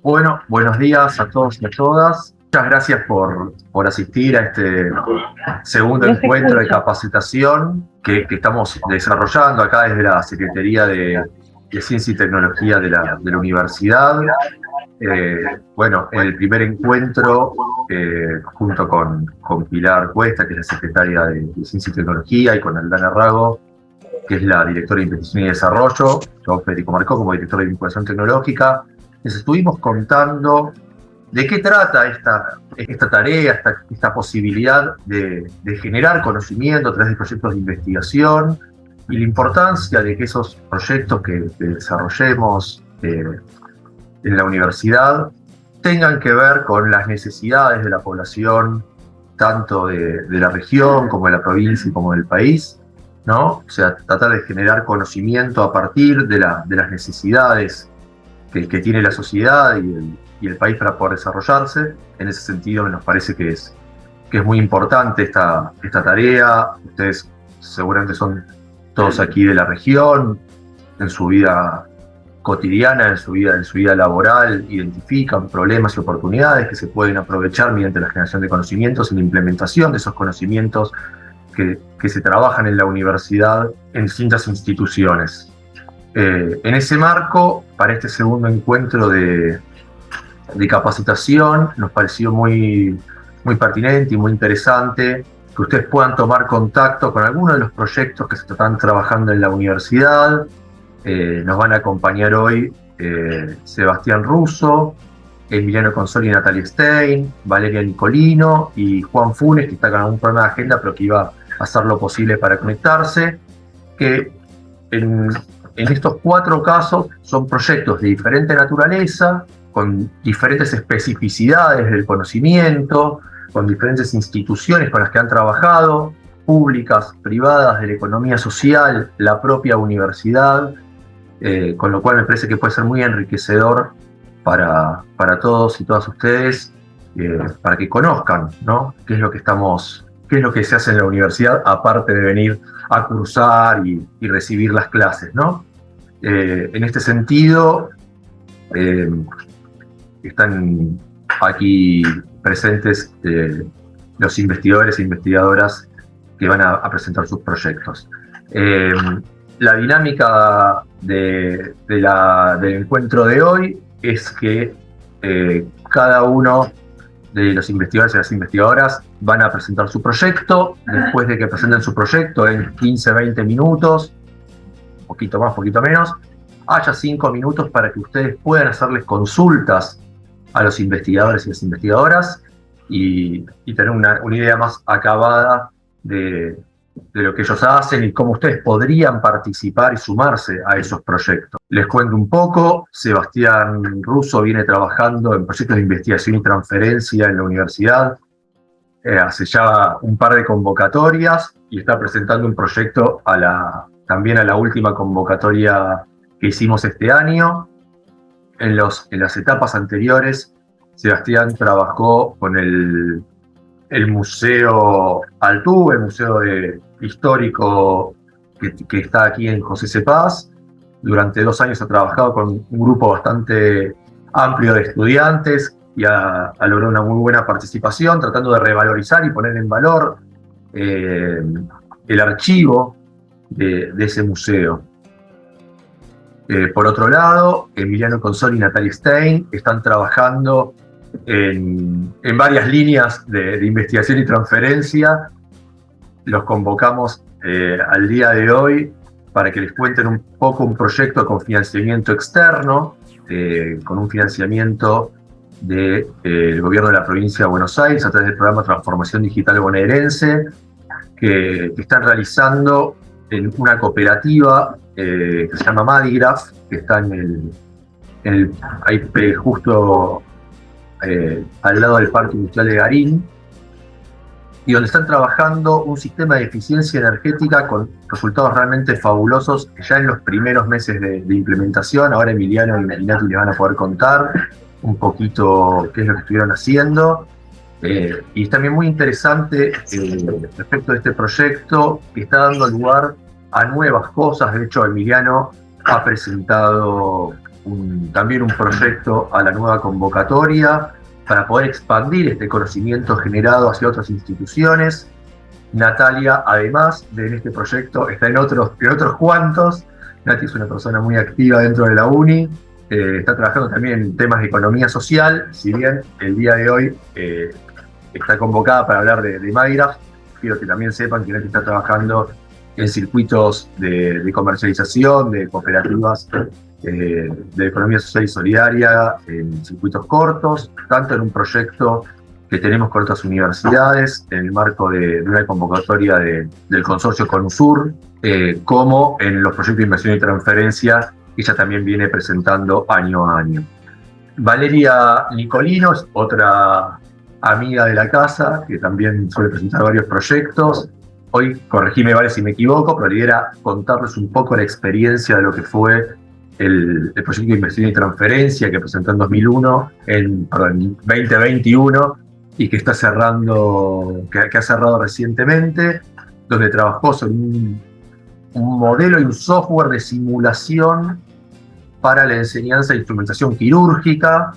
Bueno, buenos días a todos y a todas. Muchas gracias por asistir a este segundo No se encuentro de escucha. capacitación que estamos desarrollando acá desde la Secretaría de Ciencia y Tecnología de la Universidad. Bueno, en el primer encuentro, junto con Pilar Cuesta, que es la secretaria de Ciencia y Tecnología, y con Aldana Rago, que es la directora de Investigación y Desarrollo, yo Federico Marcó como director de Vinculación Tecnológica, les estuvimos contando de qué trata esta tarea, esta posibilidad de generar conocimiento a través de proyectos de investigación y la importancia de que esos proyectos que desarrollemos en la universidad tengan que ver con las necesidades de la población, tanto de la región como de la provincia y como del país, ¿no? O sea, tratar de generar conocimiento a partir de las necesidades que tiene la sociedad y el país para poder desarrollarse. En ese sentido, nos parece que es muy importante esta tarea. Ustedes seguramente son todos aquí de la región, en su vida cotidiana, en su vida laboral, identifican problemas y oportunidades que se pueden aprovechar mediante la generación de conocimientos y la implementación de esos conocimientos que se trabajan en la universidad en distintas instituciones. En ese marco, para este segundo encuentro de capacitación, nos pareció muy pertinente y muy interesante que ustedes puedan tomar contacto con algunos de los proyectos que se están trabajando en la universidad. Nos van a acompañar hoy Sebastián Russo, Emiliano Consoli y Natalia Stein, Valeria Nicolino y Juan Funes, que está con algún problema de agenda, pero que iba a hacer lo posible para conectarse, que en estos 4 casos son proyectos de diferente naturaleza, con diferentes especificidades del conocimiento, con diferentes instituciones con las que han trabajado, públicas, privadas, de la economía social, la propia universidad, con lo cual me parece que puede ser muy enriquecedor para todos y todas ustedes, para que conozcan, ¿no? qué es lo que se hace en la universidad, aparte de venir a cursar y recibir las clases, ¿no? En este sentido, están aquí presentes los investigadores e investigadoras que van a presentar sus proyectos. La dinámica del encuentro de hoy es que cada uno de los investigadores y las investigadoras van a presentar su proyecto. Después de que presenten su proyecto en 15-20 minutos, poquito más, poquito menos, haya 5 minutos para que ustedes puedan hacerles consultas a los investigadores y las investigadoras y tener una idea más acabada de lo que ellos hacen y cómo ustedes podrían participar y sumarse a esos proyectos. Les cuento un poco. Sebastián Russo viene trabajando en proyectos de investigación y transferencia en la universidad hace ya un par de convocatorias y está presentando un proyecto también a la última convocatoria que hicimos este año. En las etapas anteriores, Sebastián trabajó con el Museo Altuve, el museo histórico que está aquí en José C. Paz. Durante 2 años ha trabajado con un grupo bastante amplio de estudiantes y ha logrado una muy buena participación, tratando de revalorizar y poner en valor el archivo de ese museo. Por otro lado, Emiliano Consoli y Natalia Stein están trabajando en varias líneas de investigación y transferencia. Los convocamos al día de hoy para que les cuenten un poco un proyecto con financiamiento externo, con un financiamiento del gobierno de la provincia de Buenos Aires a través del programa Transformación Digital Bonaerense, que están realizando en una cooperativa que se llama Madigraf, que está ahí justo al lado del Parque Industrial de Garín, y donde están trabajando un sistema de eficiencia energética con resultados realmente fabulosos ya en los primeros meses de implementación. Ahora Emiliano y Nati les van a poder contar un poquito qué es lo que estuvieron haciendo. Y es también muy interesante respecto de este proyecto, que está dando lugar a nuevas cosas. De hecho, Emiliano ha presentado también un proyecto a la nueva convocatoria para poder expandir este conocimiento generado hacia otras instituciones. Natalia, además de este proyecto, está en otros cuantos. Nati es una persona muy activa dentro de la UNI, está trabajando también en temas de economía social, si bien el día de hoy está convocada para hablar de Magraf. Quiero que también sepan que Nati está trabajando en circuitos de comercialización, de cooperativas de economía social y solidaria, en circuitos cortos, tanto en un proyecto que tenemos con otras universidades, en el marco de una convocatoria del consorcio CONUSUR, como en los proyectos de inversión y transferencia que ella también viene presentando año a año. Valeria Nicolino es otra amiga de la casa, que también suele presentar varios proyectos. Hoy, corregime, Vale, si me equivoco, pero la idea era contarles un poco la experiencia de lo que fue el proyecto de inversión y transferencia que presentó en 2021 y que está cerrando, que ha cerrado recientemente, donde trabajó sobre un modelo y un software de simulación para la enseñanza de instrumentación quirúrgica,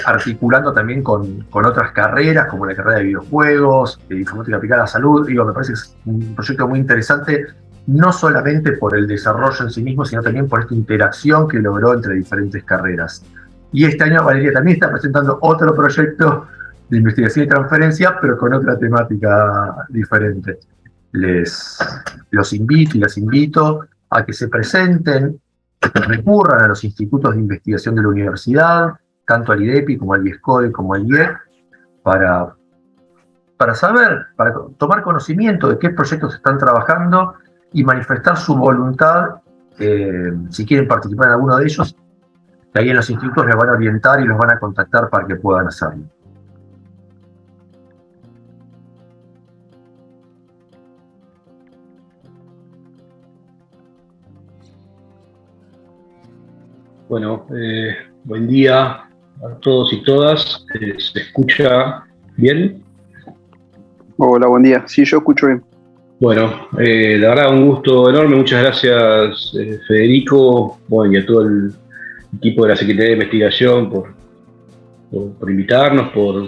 articulando también con otras carreras, como la carrera de videojuegos, de informática aplicada a la salud. Me parece que es un proyecto muy interesante, no solamente por el desarrollo en sí mismo, sino también por esta interacción que logró entre diferentes carreras. Y este año Valeria también está presentando otro proyecto de investigación y transferencia, pero con otra temática diferente. Los invito y las invito a que se presenten, que recurran a los institutos de investigación de la universidad, tanto al IDEPI como al IESCODE como al IEC, para saber, para tomar conocimiento de qué proyectos están trabajando y manifestar su voluntad, si quieren participar en alguno de ellos, que ahí en los institutos les van a orientar y los van a contactar para que puedan hacerlo. Bueno, buen día a todos y todas. ¿Se escucha bien? Hola, buen día. Sí, yo escucho bien. Bueno, la verdad, un gusto enorme. Muchas gracias, Federico, bueno, y a todo el equipo de la Secretaría de Investigación por invitarnos, por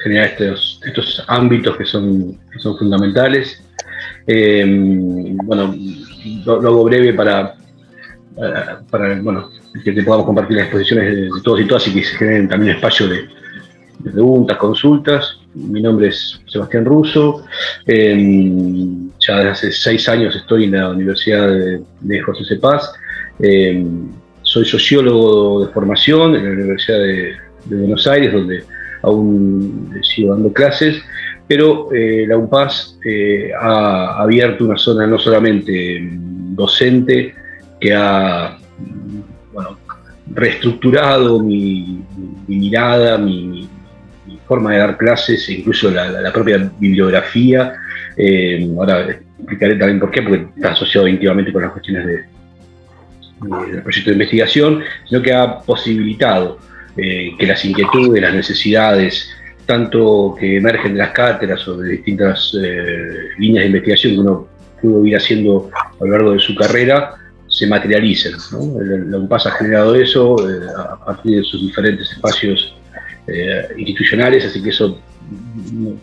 generar estos ámbitos que son fundamentales. Bueno, lo hago breve para bueno, que podamos compartir las exposiciones de todos y todas y que se generen también espacio de preguntas, consultas. Mi nombre es Sebastián Russo. Ya desde hace 6 años estoy en la Universidad de José C. Paz. Soy sociólogo de formación en la Universidad de Buenos Aires, donde aún sigo dando clases, pero la UNPAS ha abierto una zona no solamente docente, que ha reestructurado mi mirada, mi forma de dar clases, e incluso la propia bibliografía. Ahora explicaré también por qué, porque está asociado íntimamente con las cuestiones del proyecto de investigación, sino que ha posibilitado que las inquietudes, las necesidades, tanto que emergen de las cátedras o de distintas líneas de investigación que uno pudo ir haciendo a lo largo de su carrera, se materialicen, ¿no? La UNPAS ha generado eso a partir de sus diferentes espacios institucionales, así que eso no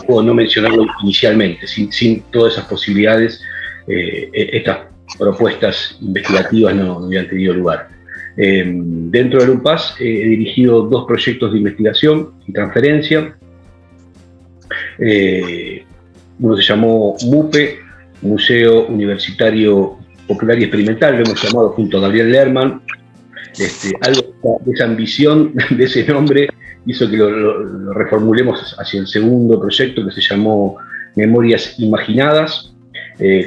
puedo no mencionarlo inicialmente. Sin todas esas posibilidades, estas propuestas investigativas no hubieran tenido lugar. Dentro de la UNPAS he dirigido 2 proyectos de investigación y transferencia. Uno se llamó MUPE, Museo Universitario Popular y Experimental, lo hemos llamado junto a Gabriel Lerman. Algo de esa ambición, de ese nombre, hizo que lo reformulemos hacia el segundo proyecto, que se llamó Memorias Imaginadas.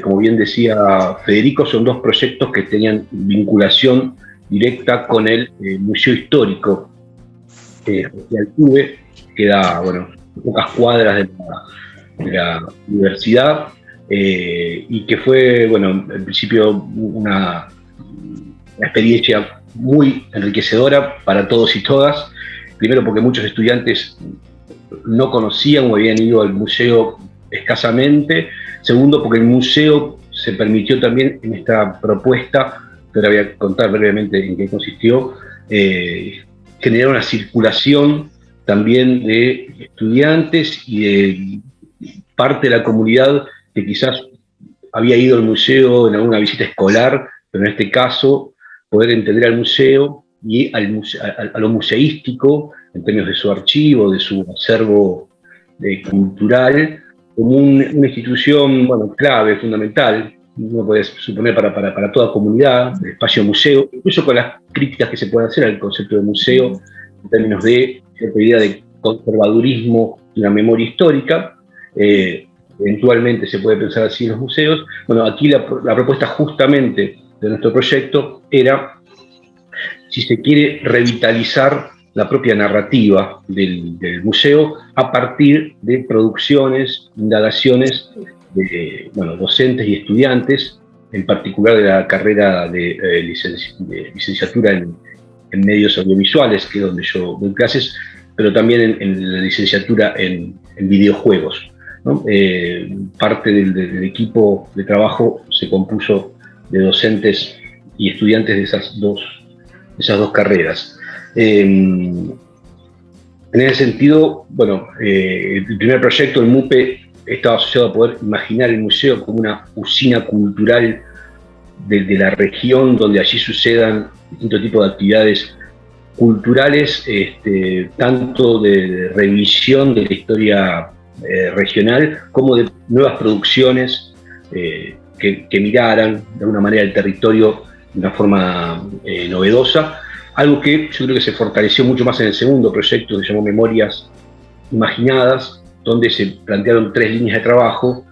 Como bien decía Federico, son 2 proyectos que tenían vinculación directa con el Museo Histórico de Altuve, que queda, pocas cuadras de la universidad, y que fue, en principio una experiencia muy enriquecedora para todos y todas. Primero porque muchos estudiantes no conocían o habían ido al museo escasamente. Segundo porque el museo se permitió también en esta propuesta que ahora voy a contar brevemente en qué consistió, generar una circulación también de estudiantes y de parte de la comunidad que quizás había ido al museo en alguna visita escolar, pero en este caso poder entender al museo y a lo museístico, en términos de su archivo, de su acervo cultural, como una institución, bueno, clave, fundamental, uno puede suponer para toda comunidad, el espacio museo, incluso con las críticas que se pueden hacer al concepto de museo, en términos de cierta idea de conservadurismo de una memoria histórica. Eventualmente se puede pensar así en los museos. Bueno, aquí la propuesta justamente de nuestro proyecto era, si se quiere, revitalizar la propia narrativa del museo a partir de producciones, indagaciones de docentes y estudiantes, en particular de la carrera de licenciatura en medios audiovisuales, que es donde yo doy clases, pero también en la licenciatura en videojuegos, ¿no? Parte del equipo de trabajo se compuso de docentes y estudiantes de esas dos carreras. En ese sentido, bueno, el primer proyecto, el MUPE, estaba asociado a poder imaginar el museo como una usina cultural de la región, donde allí sucedan distintos tipos de actividades culturales, tanto de revisión de la historia regional, como de nuevas producciones que miraran de alguna manera el territorio de una forma novedosa. Algo que yo creo que se fortaleció mucho más en el segundo proyecto, que se llamó Memorias Imaginadas, donde se plantearon 3 líneas de trabajo,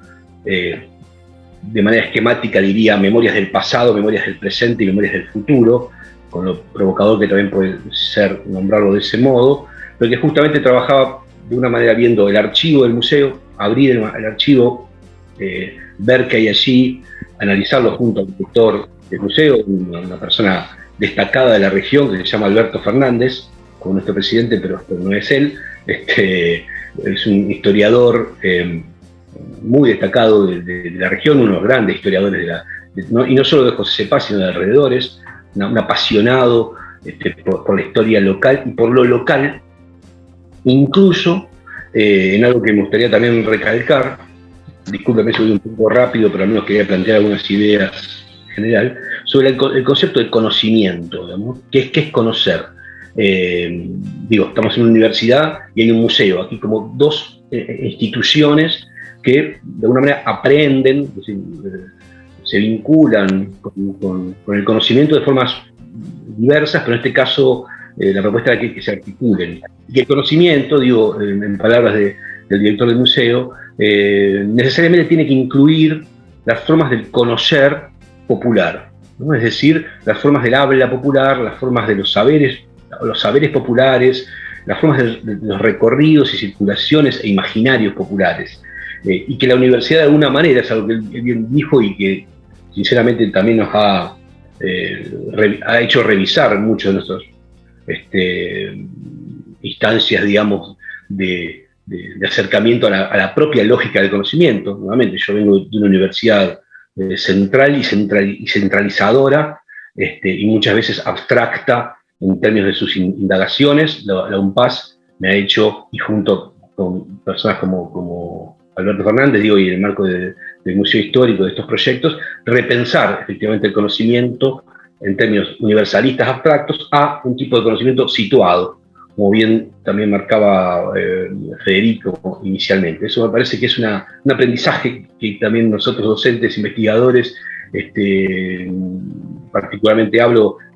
de manera esquemática diría memorias del pasado, memorias del presente y memorias del futuro, con lo provocador que también puede ser nombrarlo de ese modo, pero que justamente trabajaba de una manera viendo el archivo del museo, abrir el archivo, ver qué hay allí, analizarlo junto al director del museo, una persona destacada de la región que se llama Alberto Fernández, como nuestro presidente, pero no es él. Es un historiador muy destacado de la región, uno de los grandes historiadores y no solo de José Cepaz, sino de alrededores, un apasionado por la historia local y por lo local, incluso en algo que me gustaría también recalcar. Discúlpeme si voy un poco rápido, pero al menos quería plantear algunas ideas en general, sobre el concepto de conocimiento, digamos. ¿Qué es conocer? Estamos en una universidad y hay un museo, aquí como dos instituciones que de alguna manera aprenden, es decir, se vinculan con el conocimiento de formas diversas, pero en este caso la propuesta era que se articulen. Y que el conocimiento, en palabras del director del museo, necesariamente tiene que incluir las formas del conocer popular, ¿no? Es decir, las formas del habla popular, las formas de los saberes populares, las formas de los recorridos y circulaciones e imaginarios populares. Y que la universidad de alguna manera, es algo que él bien dijo y que sinceramente también nos ha hecho revisar muchos de nuestras instancias, digamos, de acercamiento a la propia lógica del conocimiento. Nuevamente, yo vengo de una universidad central y centralizadora, y muchas veces abstracta en términos de sus indagaciones. La UNPAS me ha hecho, y junto con personas como Alberto Fernández, y en el marco del Museo Histórico de estos proyectos, repensar efectivamente el conocimiento en términos universalistas abstractos a un tipo de conocimiento situado, como bien también marcaba Federico inicialmente. Eso me parece que es un aprendizaje que también nosotros docentes, investigadores, particularmente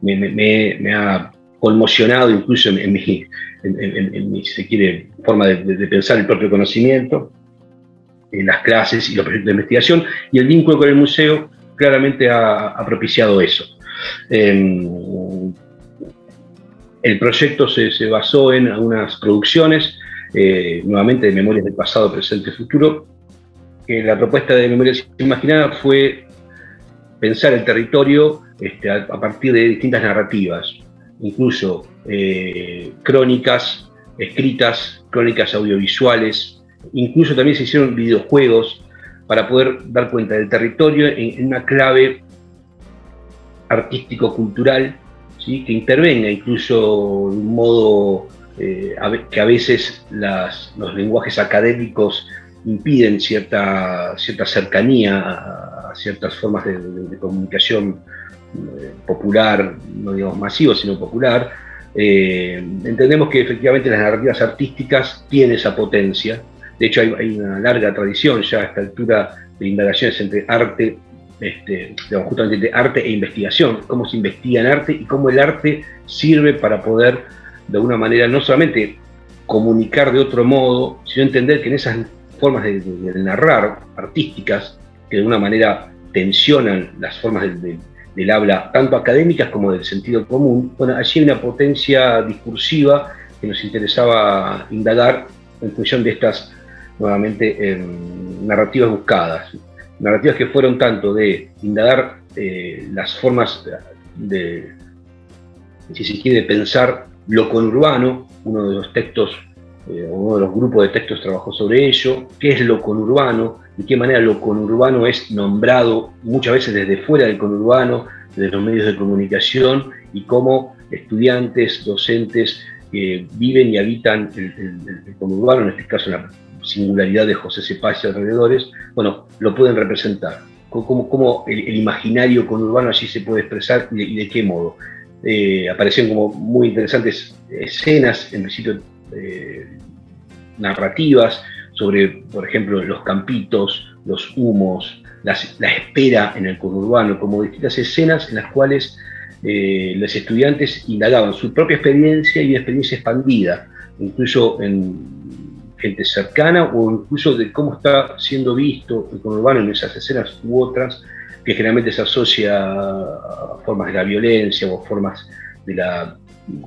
me ha conmocionado incluso en mi, si se quiere, forma de pensar el propio conocimiento, en las clases y los proyectos de investigación, y el vínculo con el museo claramente ha propiciado eso. El proyecto se basó en algunas producciones, nuevamente de memorias del pasado, presente y futuro. La propuesta de Memorias Imaginadas fue pensar el territorio a partir de distintas narrativas, incluso crónicas escritas, crónicas audiovisuales, incluso también se hicieron videojuegos para poder dar cuenta del territorio en una clave artístico-cultural, ¿sí? Que intervenga incluso de un modo que a veces los lenguajes académicos impiden cierta cercanía a ciertas formas de comunicación popular, no digamos masivo, sino popular. Entendemos que efectivamente las narrativas artísticas tienen esa potencia. De hecho, hay una larga tradición ya a esta altura de indagaciones entre arte, digamos, justamente entre arte e investigación, cómo se investiga en arte y cómo el arte sirve para poder, de alguna manera, no solamente comunicar de otro modo, sino entender que en esas formas de narrar artísticas, que de alguna manera tensionan las formas del habla, tanto académicas como del sentido común, bueno, allí hay una potencia discursiva que nos interesaba indagar en función de estas, nuevamente, narrativas buscadas. Narrativas que fueron tanto de indagar las formas si se quiere, de pensar lo conurbano. Uno de los textos, uno de los grupos de textos trabajó sobre ello, qué es lo conurbano, de qué manera lo conurbano es nombrado muchas veces desde fuera del conurbano, desde los medios de comunicación, y cómo estudiantes, docentes viven y habitan el conurbano, en este caso la singularidad de José Cepaz y alrededores, bueno, lo pueden representar. Cómo el imaginario conurbano allí se puede expresar y de qué modo. Aparecieron como muy interesantes escenas, en principio narrativas, sobre, por ejemplo, los campitos, los humos, la espera en el conurbano, como distintas escenas en las cuales los estudiantes indagaban su propia experiencia y una experiencia expandida, incluso en gente cercana o incluso de cómo está siendo visto el conurbano en esas escenas u otras, que generalmente se asocia a formas de la violencia o formas de la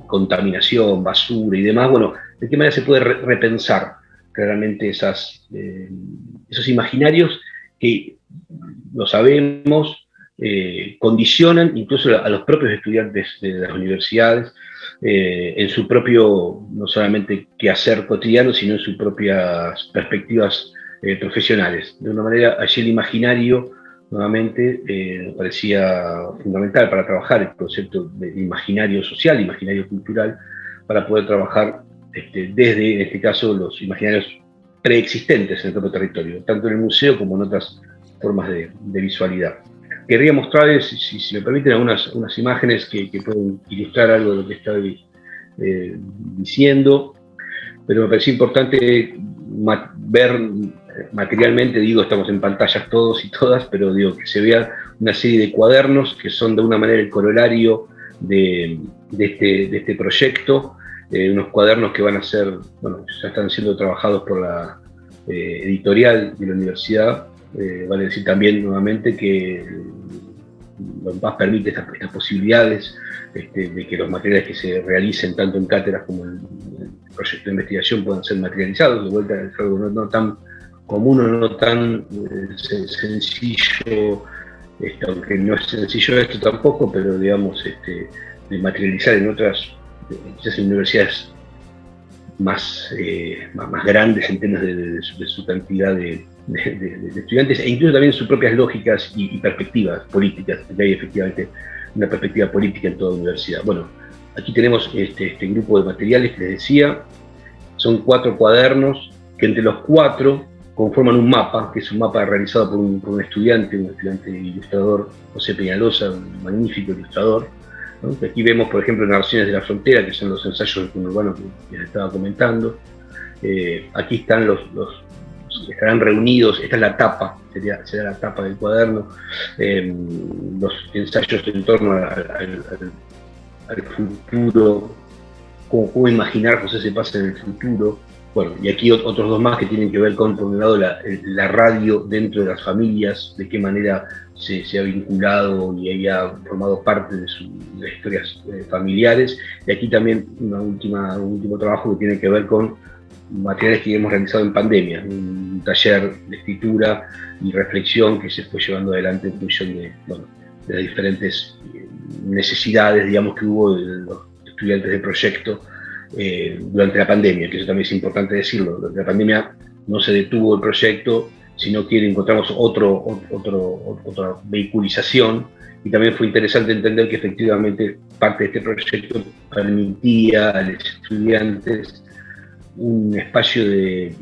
contaminación, basura y demás. Bueno, de qué manera se puede repensar claramente esos imaginarios que, lo sabemos, condicionan incluso a los propios estudiantes de las universidades en su propio, no solamente quehacer cotidiano, sino en sus propias perspectivas profesionales. De una manera, allí el imaginario, nuevamente, me parecía fundamental para trabajar el concepto de imaginario social, imaginario cultural, para poder trabajar desde, en este caso, los imaginarios preexistentes en el propio territorio, tanto en el museo como en otras formas de visualidad. Querría mostrarles, si me permiten, unas imágenes que pueden ilustrar algo de lo que estoy diciendo, pero me pareció importante ver materialmente, digo, estamos en pantallas todos y todas, pero digo que se vea una serie de cuadernos que son de una manera el corolario de este proyecto, unos cuadernos que van a ser, bueno, ya están siendo trabajados por la editorial de la universidad. Vale decir también nuevamente que LOMPAS permite estas posibilidades de que los materiales que se realicen tanto en cátedras como en el proyecto de investigación puedan ser materializados. De vuelta es algo no tan común o no tan sencillo, aunque no es sencillo esto tampoco, pero digamos, de materializar en otras quizás en universidades más grandes en términos de su cantidad de estudiantes, e incluso también sus propias lógicas y perspectivas políticas, porque hay efectivamente una perspectiva política en toda universidad. Bueno, aquí tenemos este grupo de materiales que les decía, son 4 cuadernos que entre los 4 conforman un mapa, que es un mapa realizado por un estudiante ilustrador, José Peñalosa, un magnífico ilustrador, ¿no? Aquí vemos, por ejemplo, Narraciones de la Frontera, que son los ensayos del conurbano que les estaba comentando. Aquí están estarán reunidos, esta es la tapa, será la tapa del cuaderno, los ensayos en torno al futuro, cómo imaginar José Cepaz en el futuro. Bueno, y aquí otros 2 más que tienen que ver con, por un lado, la radio dentro de las familias, de qué manera se ha vinculado y haya formado parte de las historias familiares. Y aquí también un último trabajo que tiene que ver con materiales que hemos realizado en pandemia, un taller de escritura y reflexión que se fue llevando adelante en función de las diferentes necesidades, digamos, que hubo de los estudiantes del proyecto durante la pandemia, que eso también es importante decirlo. Durante la pandemia no se detuvo el proyecto, si no quiere encontramos otra vehiculización, y también fue interesante entender que efectivamente parte de este proyecto permitía a los estudiantes un espacio de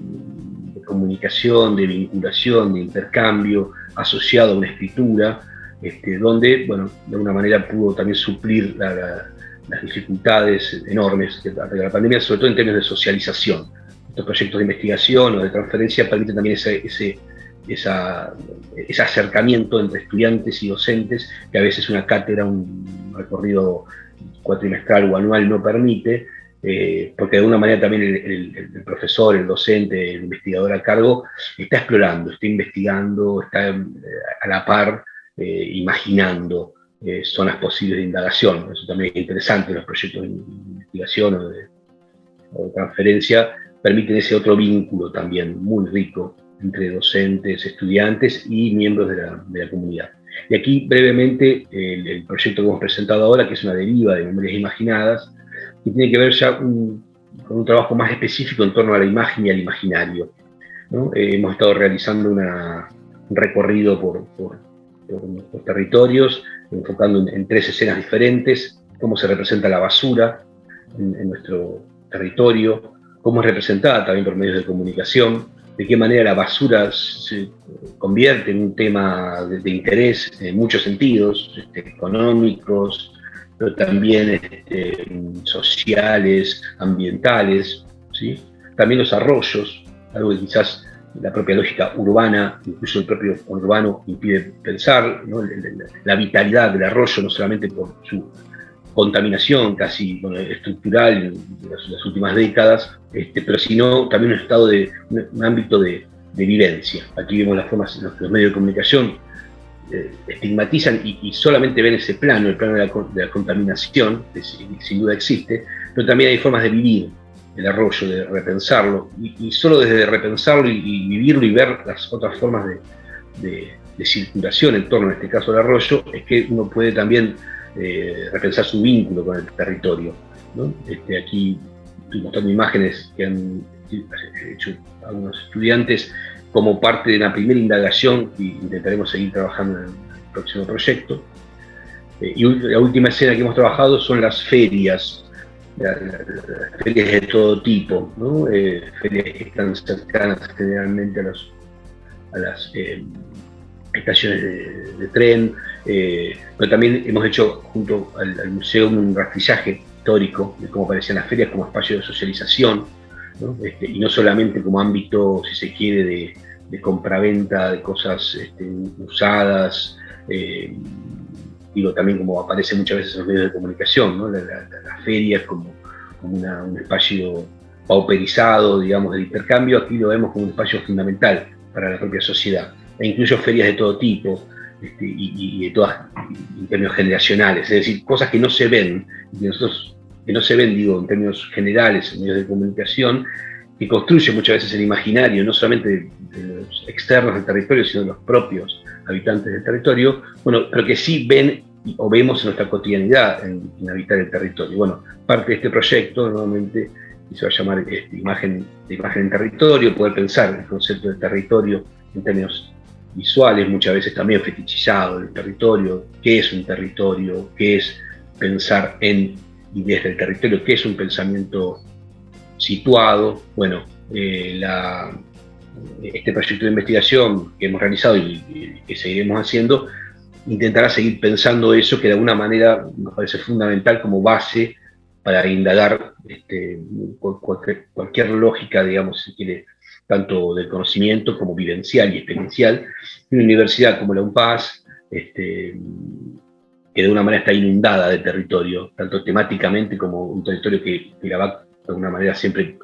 comunicación, de vinculación, de intercambio asociado a una escritura, donde, bueno, de alguna manera pudo también suplir las dificultades enormes de la pandemia, sobre todo en términos de socialización. Estos proyectos de investigación o de transferencia permiten también ese acercamiento entre estudiantes y docentes, que a veces una cátedra, un recorrido cuatrimestral o anual no permite, porque de alguna manera también el profesor, el docente, el investigador a cargo está explorando, está investigando, está a la par imaginando zonas posibles de indagación. Eso también es interesante. Los proyectos de investigación o de transferencia permiten ese otro vínculo también muy rico entre docentes, estudiantes y miembros de la comunidad. Y aquí brevemente el proyecto que hemos presentado ahora, que es una deriva de Memorias Imaginadas, que tiene que ver ya con un trabajo más específico en torno a la imagen y al imaginario, ¿no? Hemos estado realizando un recorrido por nuestros territorios, enfocando en 3 escenas diferentes: cómo se representa la basura en nuestro territorio, cómo es representada también por medios de comunicación, de qué manera la basura se convierte en un tema de interés en muchos sentidos, económicos, pero también sociales, ambientales, ¿sí? También los arroyos, algo que quizás la propia lógica urbana, incluso el propio urbano, impide pensar, ¿no? La vitalidad del arroyo, no solamente por su contaminación casi estructural de las últimas décadas, pero sino también un ámbito de vivencia. Aquí vemos las formas en las que los medios de comunicación estigmatizan y solamente ven ese plano, el plano de la contaminación, que sin duda existe, pero también hay formas de vivir el arroyo, de repensarlo, y solo desde repensarlo y vivirlo y ver las otras formas de circulación en torno, en este caso, al arroyo, es que uno puede también repensar su vínculo con el territorio, ¿no? Aquí estoy mostrando imágenes que han hecho algunos estudiantes como parte de una primera indagación que intentaremos seguir trabajando en el próximo proyecto. Y la última escena que hemos trabajado son las ferias, las ferias de todo tipo, ¿no? Ferias que están cercanas generalmente a las estaciones de tren, pero también hemos hecho junto al museo un rastrillaje histórico de cómo aparecían las ferias como espacio de socialización, ¿no? Y no solamente como ámbito, si se quiere, de compraventa de cosas usadas, también como aparece muchas veces en los medios de comunicación, ¿no? Las ferias como un espacio pauperizado, digamos, de intercambio. Aquí lo vemos como un espacio fundamental para la propia sociedad. E incluyo ferias de todo tipo, y de todas, en términos generacionales, es decir, cosas que no se ven, que no se ven, en términos generales, en medios de comunicación, que construyen muchas veces el imaginario, no solamente de los externos del territorio, sino de los propios habitantes del territorio, bueno, pero que sí ven o vemos en nuestra cotidianidad en habitar el territorio. Bueno, parte de este proyecto, nuevamente, se va a llamar imagen en territorio, poder pensar el concepto de territorio en términos visuales, muchas veces también fetichizado, el territorio, qué es un territorio, qué es pensar en y desde el territorio, qué es un pensamiento situado. Bueno, este proyecto de investigación que hemos realizado y que seguiremos haciendo, intentará seguir pensando eso, que de alguna manera nos parece fundamental como base para indagar cualquier lógica, digamos, si quiere, tanto del conocimiento como vivencial y experiencial. Una universidad como la UNPAS, que de alguna manera está inundada de territorio, tanto temáticamente como un territorio que la va de alguna manera siempre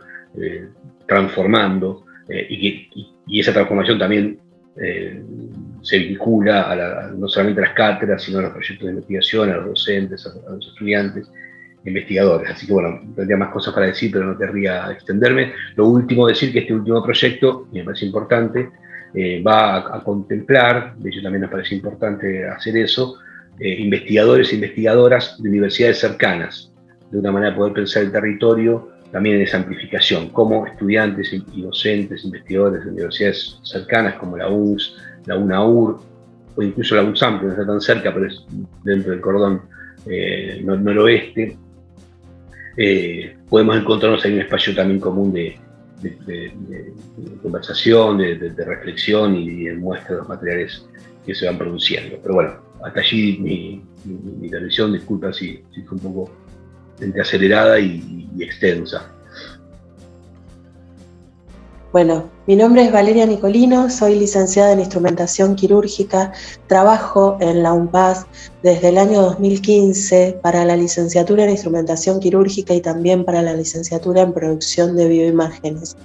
transformando, y esa transformación también se vincula no solamente a las cátedras, sino a los proyectos de investigación, a los docentes, a los estudiantes, investigadores. Así que bueno, tendría más cosas para decir, pero no querría extenderme. Lo último, decir que este último proyecto, y me parece importante, va a contemplar, de hecho también nos parece importante hacer eso, investigadores e investigadoras de universidades cercanas, de una manera poder pensar el territorio también en esa amplificación, cómo estudiantes y docentes, investigadores de universidades cercanas como la UNS, la UNAUR, o incluso la UNSAM, que no está tan cerca, pero es dentro del cordón noroeste, podemos encontrarnos ahí un espacio también común de conversación, de reflexión y de muestra de los materiales que se van produciendo. Pero bueno, hasta allí mi intervención, disculpa si fue un poco acelerada y extensa. Bueno, mi nombre es Valeria Nicolino, soy licenciada en Instrumentación Quirúrgica, trabajo en la UNPAS desde el año 2015 para la licenciatura en Instrumentación Quirúrgica y también para la licenciatura en Producción de Bioimágenes.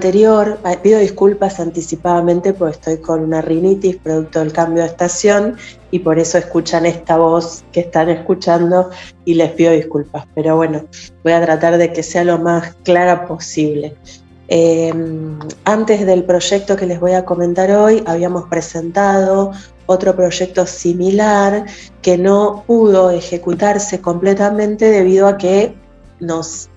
Pido disculpas anticipadamente porque estoy con una rinitis producto del cambio de estación y por eso escuchan esta voz que están escuchando y les pido disculpas. Pero bueno, voy a tratar de que sea lo más clara posible. Antes del proyecto que les voy a comentar hoy, habíamos presentado otro proyecto similar que no pudo ejecutarse completamente debido a que nos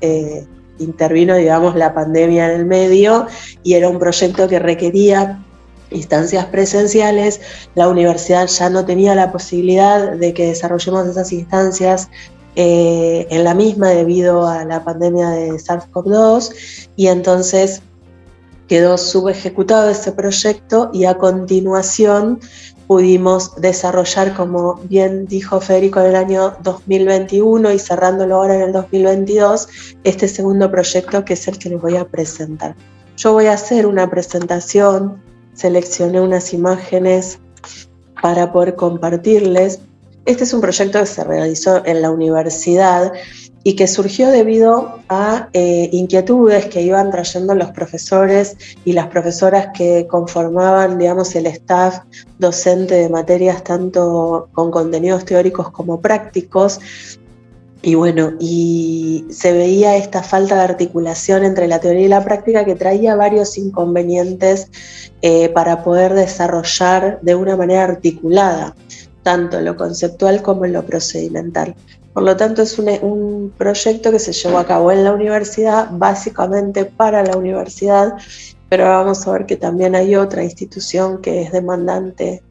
intervino, digamos, la pandemia en el medio y era un proyecto que requería instancias presenciales. La universidad ya no tenía la posibilidad de que desarrollemos esas instancias en la misma debido a la pandemia de SARS-CoV-2 y entonces quedó subejecutado ese proyecto y a continuación pudimos desarrollar, como bien dijo Federico, en el año 2021 y cerrándolo ahora en el 2022, este segundo proyecto que es el que les voy a presentar. Yo voy a hacer una presentación, seleccioné unas imágenes para poder compartirles. Este es un proyecto que se realizó en la universidad y que surgió debido a inquietudes que iban trayendo los profesores y las profesoras que conformaban, digamos, el staff docente de materias tanto con contenidos teóricos como prácticos. Y bueno, y se veía esta falta de articulación entre la teoría y la práctica que traía varios inconvenientes para poder desarrollar de una manera articulada tanto lo conceptual como en lo procedimental. Por lo tanto, es un proyecto que se llevó a cabo en la universidad, básicamente para la universidad, pero vamos a ver que también hay otra institución que es demandante,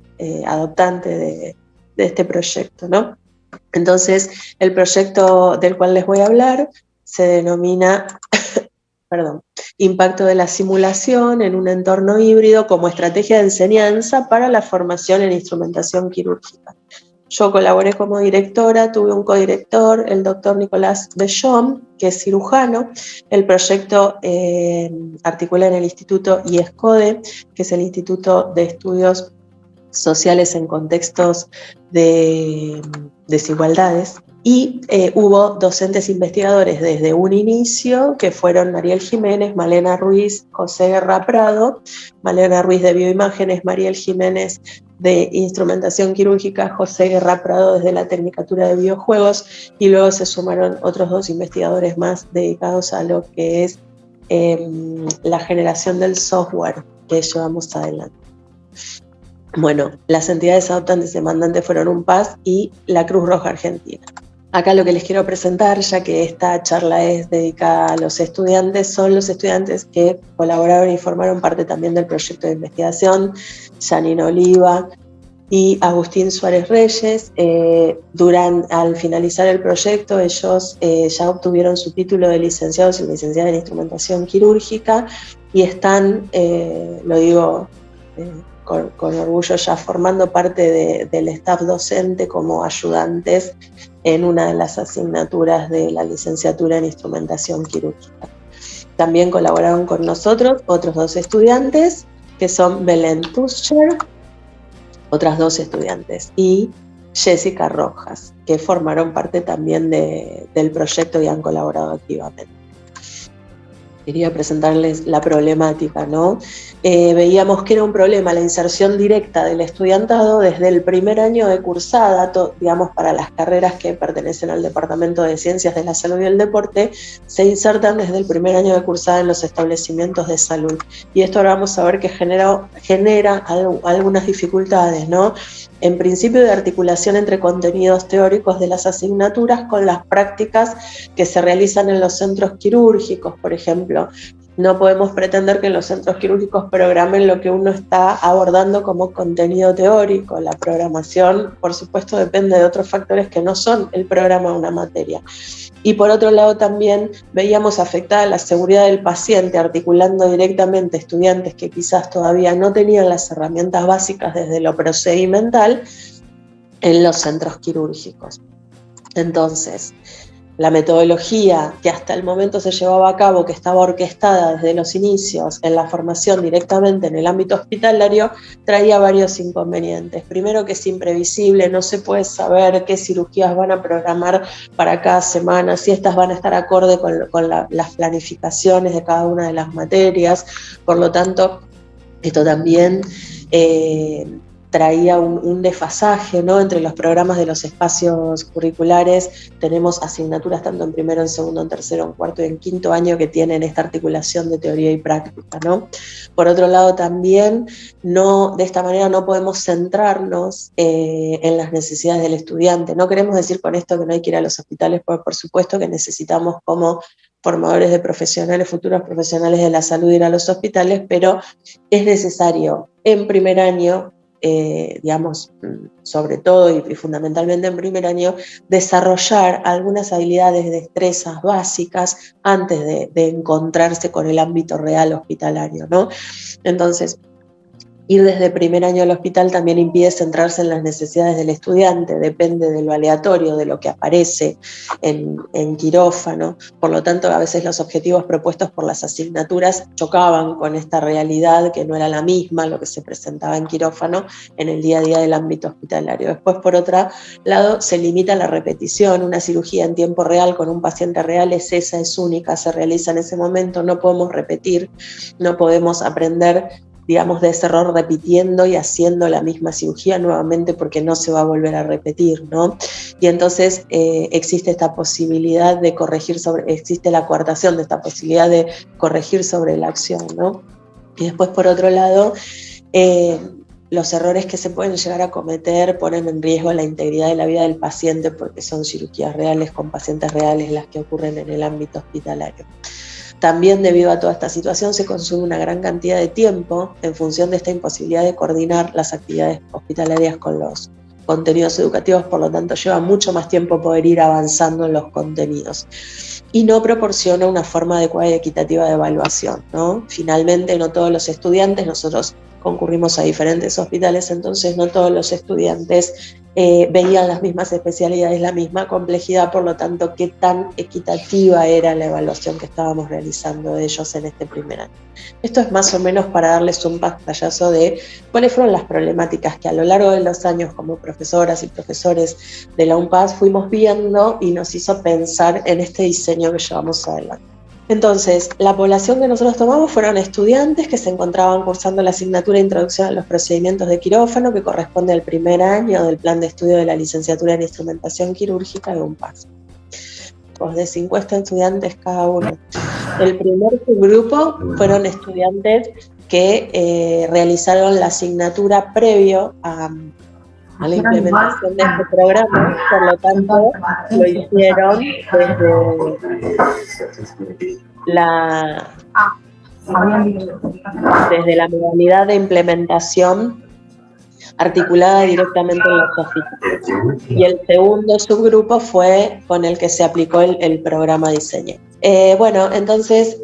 adoptante de este proyecto, ¿no? Entonces, el proyecto del cual les voy a hablar se denomina Impacto de la simulación en un entorno híbrido como estrategia de enseñanza para la formación en instrumentación quirúrgica. Yo colaboré como directora, tuve un codirector, el doctor Nicolás Bellón, que es cirujano. El proyecto articula en el Instituto IESCODE, que es el Instituto de Estudios Sociales en Contextos de Desigualdades. Y hubo docentes investigadores desde un inicio, que fueron Mariel Jiménez, Malena Ruiz, José Guerra Prado, Malena Ruiz de Bioimágenes, Mariel Jiménez de Instrumentación Quirúrgica, José Guerra Prado desde la Tecnicatura de Biojuegos, y luego se sumaron otros dos investigadores más dedicados a lo que es la generación del software que llevamos adelante. Bueno, las entidades adoptantes demandantes fueron UNPAS y la Cruz Roja Argentina. Acá lo que les quiero presentar, ya que esta charla es dedicada a los estudiantes, son los estudiantes que colaboraron y formaron parte también del proyecto de investigación, Janine Oliva y Agustín Suárez Reyes. Al finalizar el proyecto, ellos ya obtuvieron su título de licenciados y licenciadas en instrumentación quirúrgica y están, lo digo con orgullo, ya formando parte del staff docente como ayudantes en una de las asignaturas de la licenciatura en instrumentación quirúrgica. También colaboraron con nosotros otros dos estudiantes, que son Belén Tuscher, otras dos estudiantes, y Jessica Rojas, que formaron parte también del proyecto y han colaborado activamente. Quería presentarles la problemática, ¿no? Veíamos que era un problema la inserción directa del estudiantado desde el primer año de cursada, digamos, para las carreras que pertenecen al Departamento de Ciencias de la Salud y el Deporte, se insertan desde el primer año de cursada en los establecimientos de salud. Y esto ahora vamos a ver que genera algunas dificultades, ¿no? en principio de articulación entre contenidos teóricos de las asignaturas con las prácticas que se realizan en los centros quirúrgicos, por ejemplo. No podemos pretender que los centros quirúrgicos programen lo que uno está abordando como contenido teórico. La programación, por supuesto, depende de otros factores que no son el programa de una materia. Y por otro lado también veíamos afectada la seguridad del paciente, articulando directamente estudiantes que quizás todavía no tenían las herramientas básicas desde lo procedimental en los centros quirúrgicos. Entonces, la metodología que hasta el momento se llevaba a cabo, que estaba orquestada desde los inicios en la formación directamente en el ámbito hospitalario, traía varios inconvenientes. Primero, que es imprevisible, no se puede saber qué cirugías van a programar para cada semana, si estas van a estar acorde con las planificaciones de cada una de las materias. Por lo tanto, esto también traía un desfasaje, ¿no?, entre los programas de los espacios curriculares. Tenemos asignaturas tanto en primero, en segundo, en tercero, en cuarto y en quinto año que tienen esta articulación de teoría y práctica, ¿no? Por otro lado también, de esta manera no podemos centrarnos en las necesidades del estudiante. No queremos decir con esto que no hay que ir a los hospitales, porque por supuesto que necesitamos como formadores de profesionales, futuros profesionales de la salud, ir a los hospitales, pero es necesario en primer año, digamos, sobre todo y fundamentalmente en primer año, desarrollar algunas habilidades, destrezas básicas antes de encontrarse con el ámbito real hospitalario, ¿no? Entonces, ir desde primer año al hospital también impide centrarse en las necesidades del estudiante, depende de lo aleatorio, de lo que aparece en quirófano. Por lo tanto, a veces los objetivos propuestos por las asignaturas chocaban con esta realidad que no era la misma, lo que se presentaba en quirófano en el día a día del ámbito hospitalario. Después, por otro lado, se limita la repetición. Una cirugía en tiempo real con un paciente real es única, se realiza en ese momento, no podemos repetir, no podemos aprender, digamos, de ese error repitiendo y haciendo la misma cirugía nuevamente, porque no se va a volver a repetir, ¿no? Y entonces existe esta posibilidad de corregir existe la coartación de esta posibilidad de corregir sobre la acción, ¿no? Y después, por otro lado, los errores que se pueden llegar a cometer ponen en riesgo la integridad de la vida del paciente, porque son cirugías reales con pacientes reales las que ocurren en el ámbito hospitalario. También, debido a toda esta situación, se consume una gran cantidad de tiempo en función de esta imposibilidad de coordinar las actividades hospitalarias con los contenidos educativos. Por lo tanto, lleva mucho más tiempo poder ir avanzando en los contenidos. Y no proporciona una forma adecuada y equitativa de evaluación, ¿no? Finalmente, no todos los estudiantes, nosotros concurrimos a diferentes hospitales, entonces no todos los estudiantes veían las mismas especialidades, la misma complejidad. Por lo tanto, qué tan equitativa era la evaluación que estábamos realizando de ellos en este primer año. Esto es más o menos para darles un pantallazo de cuáles fueron las problemáticas que a lo largo de los años, como profesoras y profesores de la UNPAS, fuimos viendo y nos hizo pensar en este diseño que llevamos adelante. Entonces, la población que nosotros tomamos fueron estudiantes que se encontraban cursando la asignatura de Introducción a los Procedimientos de Quirófano, que corresponde al primer año del plan de estudio de la licenciatura en Instrumentación Quirúrgica de UNPAS. De 50 estudiantes cada uno. El primer subgrupo fueron estudiantes que realizaron la asignatura previo a la implementación de este programa, por lo tanto lo hicieron desde la modalidad de implementación articulada directamente en los hospitales. Y el segundo subgrupo fue con el que se aplicó el programa diseño. Bueno, entonces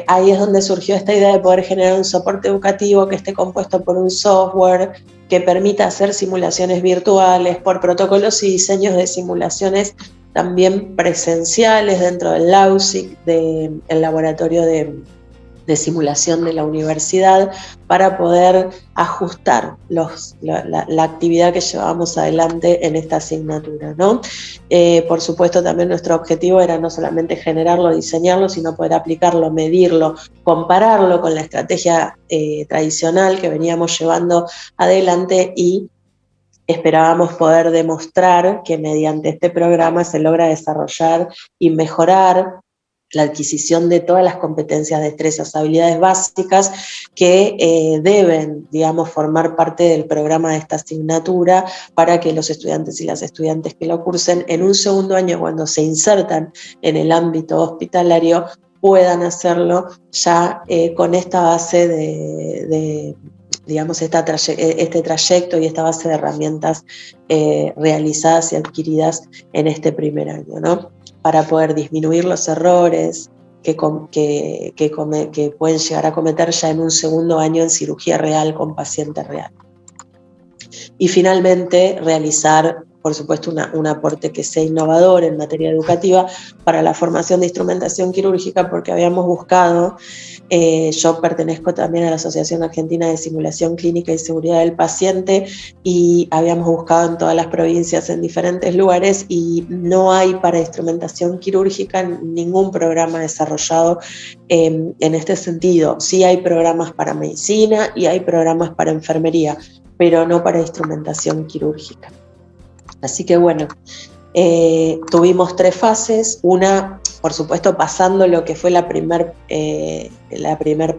ahí es donde surgió esta idea de poder generar un soporte educativo que esté compuesto por un software que permita hacer simulaciones virtuales, por protocolos y diseños de simulaciones también presenciales dentro del LAUSIC, el laboratorio de simulación de la universidad, para poder ajustar la actividad que llevábamos adelante en esta asignatura, ¿no? Por supuesto, también nuestro objetivo era no solamente generarlo, diseñarlo, sino poder aplicarlo, medirlo, compararlo con la estrategia tradicional que veníamos llevando adelante, y esperábamos poder demostrar que mediante este programa se logra desarrollar y mejorar la adquisición de todas las competencias, destrezas, habilidades básicas que deben, digamos, formar parte del programa de esta asignatura para que los estudiantes y las estudiantes que lo cursen en un segundo año, cuando se insertan en el ámbito hospitalario, puedan hacerlo ya con esta base de digamos, este trayecto y esta base de herramientas realizadas y adquiridas en este primer año, ¿no? Para poder disminuir los errores que pueden llegar a cometer ya en un segundo año en cirugía real con paciente real. Y finalmente realizar, por supuesto, un aporte que sea innovador en materia educativa para la formación de instrumentación quirúrgica, porque habíamos buscado, yo pertenezco también a la Asociación Argentina de Simulación Clínica y Seguridad del Paciente, y habíamos buscado en todas las provincias, en diferentes lugares, y no hay para instrumentación quirúrgica ningún programa desarrollado en este sentido. Sí hay programas para medicina y hay programas para enfermería, pero no para instrumentación quirúrgica. Así que bueno, tuvimos 3 fases, una, por supuesto, pasando lo que fue la primer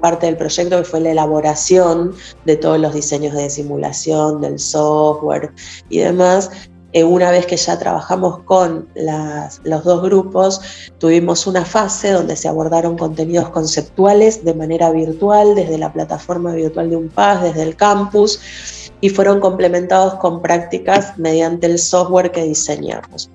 parte del proyecto, que fue la elaboración de todos los diseños de simulación, del software y demás. Una vez que ya trabajamos con los 2 grupos, tuvimos una fase donde se abordaron contenidos conceptuales de manera virtual, desde la plataforma virtual de UNPAS, desde el campus, y fueron complementados con prácticas mediante el software que diseñamos,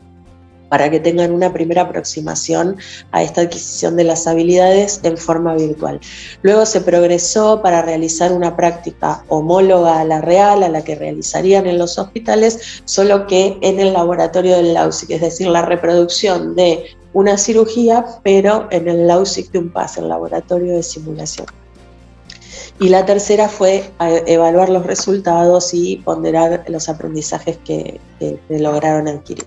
para que tengan una primera aproximación a esta adquisición de las habilidades en forma virtual. Luego se progresó para realizar una práctica homóloga a la real, a la que realizarían en los hospitales, solo que en el laboratorio del LAUSIC, es decir, la reproducción de una cirugía, pero en el LAUSIC de UNPAS, el laboratorio de simulación. Y la tercera fue evaluar los resultados y ponderar los aprendizajes que lograron adquirir.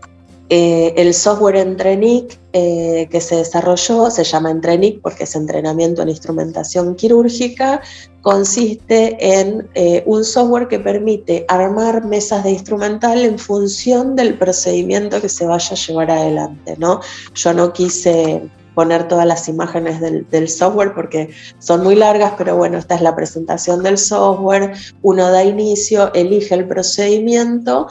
El software Entrenic que se desarrolló, se llama Entrenic porque es entrenamiento en instrumentación quirúrgica, consiste en un software que permite armar mesas de instrumental en función del procedimiento que se vaya a llevar adelante, ¿no? Yo no quise poner todas las imágenes del software porque son muy largas, pero bueno, esta es la presentación del software. Uno da inicio, elige el procedimiento,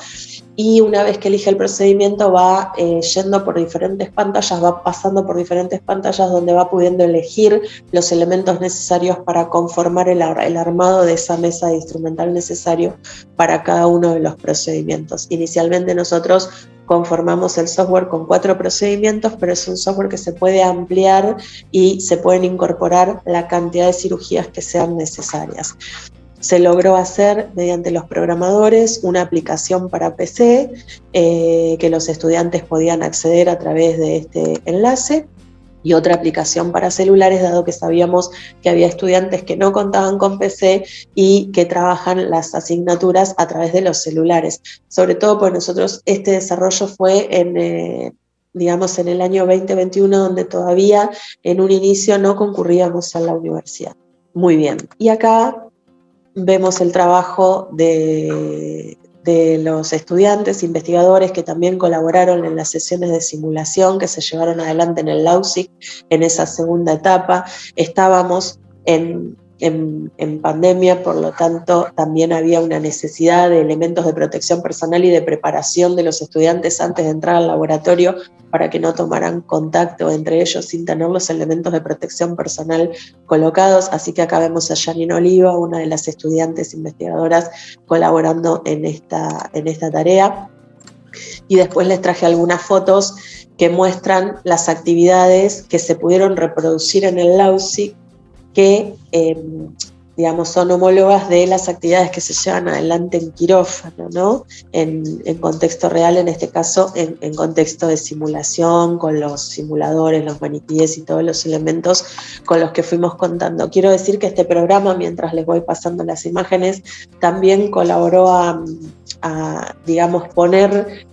y una vez que elige el procedimiento va yendo por diferentes pantallas, va pasando por diferentes pantallas donde va pudiendo elegir los elementos necesarios para conformar el armado de esa mesa de instrumental necesario para cada uno de los procedimientos. Inicialmente nosotros conformamos el software con 4 procedimientos, pero es un software que se puede ampliar y se pueden incorporar la cantidad de cirugías que sean necesarias. Se logró hacer mediante los programadores una aplicación para PC que los estudiantes podían acceder a través de este enlace, y otra aplicación para celulares, dado que sabíamos que había estudiantes que no contaban con PC y que trabajan las asignaturas a través de los celulares. Sobre todo porque nosotros este desarrollo fue en el año 2021, donde todavía en un inicio no concurríamos a la universidad. Muy bien. Y acá vemos el trabajo de los estudiantes, investigadores que también colaboraron en las sesiones de simulación que se llevaron adelante en el LAUSIC en esa segunda etapa. Estábamos en pandemia, por lo tanto también había una necesidad de elementos de protección personal y de preparación de los estudiantes antes de entrar al laboratorio para que no tomaran contacto entre ellos sin tener los elementos de protección personal colocados. Así que acá vemos a Janine Oliva, una de las estudiantes investigadoras, colaborando en esta tarea. Y después les traje algunas fotos que muestran las actividades que se pudieron reproducir en el LAUSIC, que son homólogas de las actividades que se llevan adelante en quirófano, ¿no? En contexto real, en este caso en contexto de simulación, con los simuladores, los maniquíes y todos los elementos con los que fuimos contando. Quiero decir que este programa, mientras les voy pasando las imágenes, también colaboró a poner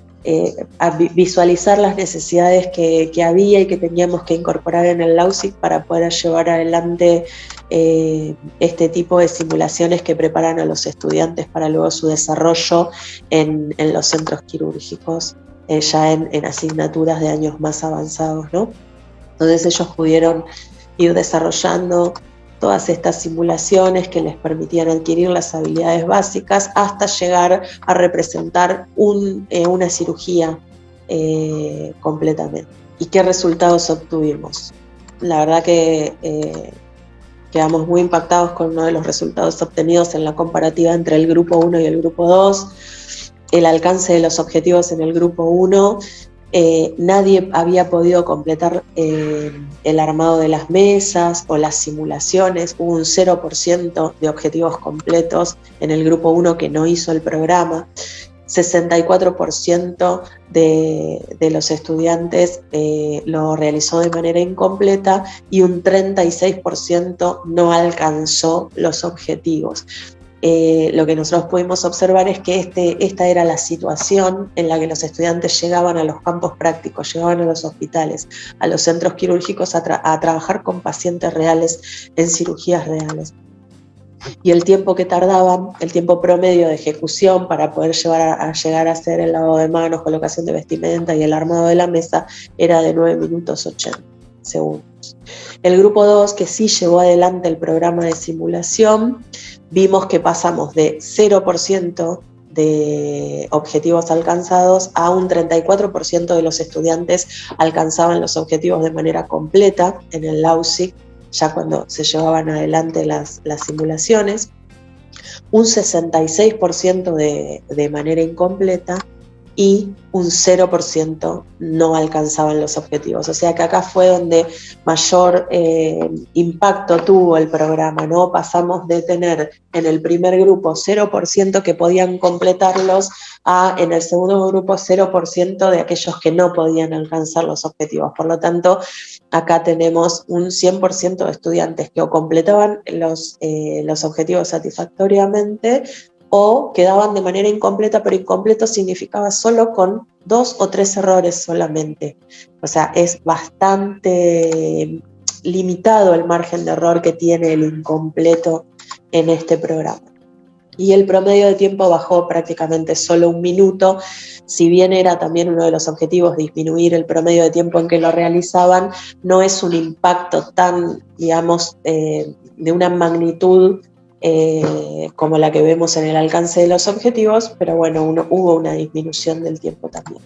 a visualizar las necesidades que había y que teníamos que incorporar en el LAUSIC para poder llevar adelante este tipo de simulaciones que preparan a los estudiantes para luego su desarrollo en los centros quirúrgicos, ya en asignaturas de años más avanzados, ¿no? Entonces ellos pudieron ir desarrollando todas estas simulaciones que les permitían adquirir las habilidades básicas hasta llegar a representar una cirugía completamente. ¿Y qué resultados obtuvimos? La verdad que quedamos muy impactados con uno de los resultados obtenidos en la comparativa entre el grupo 1 y el grupo 2. El alcance de los objetivos en el grupo 1, nadie había podido completar el armado de las mesas o las simulaciones. Hubo un 0% de objetivos completos en el grupo 1 que no hizo el programa. 64% de los estudiantes lo realizó de manera incompleta y un 36% no alcanzó los objetivos. Lo que nosotros pudimos observar es que esta era la situación en la que los estudiantes llegaban a los campos prácticos, llegaban a los hospitales, a los centros quirúrgicos a trabajar con pacientes reales en cirugías reales. Y el tiempo que tardaban, el tiempo promedio de ejecución para poder llegar a hacer el lavado de manos, colocación de vestimenta y el armado de la mesa, era de 9 minutos 80 segundos. El grupo 2, que sí llevó adelante el programa de simulación, vimos que pasamos de 0% de objetivos alcanzados a un 34% de los estudiantes alcanzaban los objetivos de manera completa en el LAUSIC, ya cuando se llevaban adelante las simulaciones, un 66% de manera incompleta y un 0% no alcanzaban los objetivos. O sea que acá fue donde mayor impacto tuvo el programa, ¿no? Pasamos de tener en el primer grupo 0% que podían completarlos a en el segundo grupo 0% de aquellos que no podían alcanzar los objetivos. Por lo tanto, acá tenemos un 100% de estudiantes que o completaban los objetivos satisfactoriamente o quedaban de manera incompleta, pero incompleto significaba solo con 2 o 3 errores solamente. O sea, es bastante limitado el margen de error que tiene el incompleto en este programa. Y el promedio de tiempo bajó prácticamente solo 1 minuto, si bien era también uno de los objetivos disminuir el promedio de tiempo en que lo realizaban, no es un impacto tan, digamos, de una magnitud como la que vemos en el alcance de los objetivos, pero bueno, hubo una disminución del tiempo también.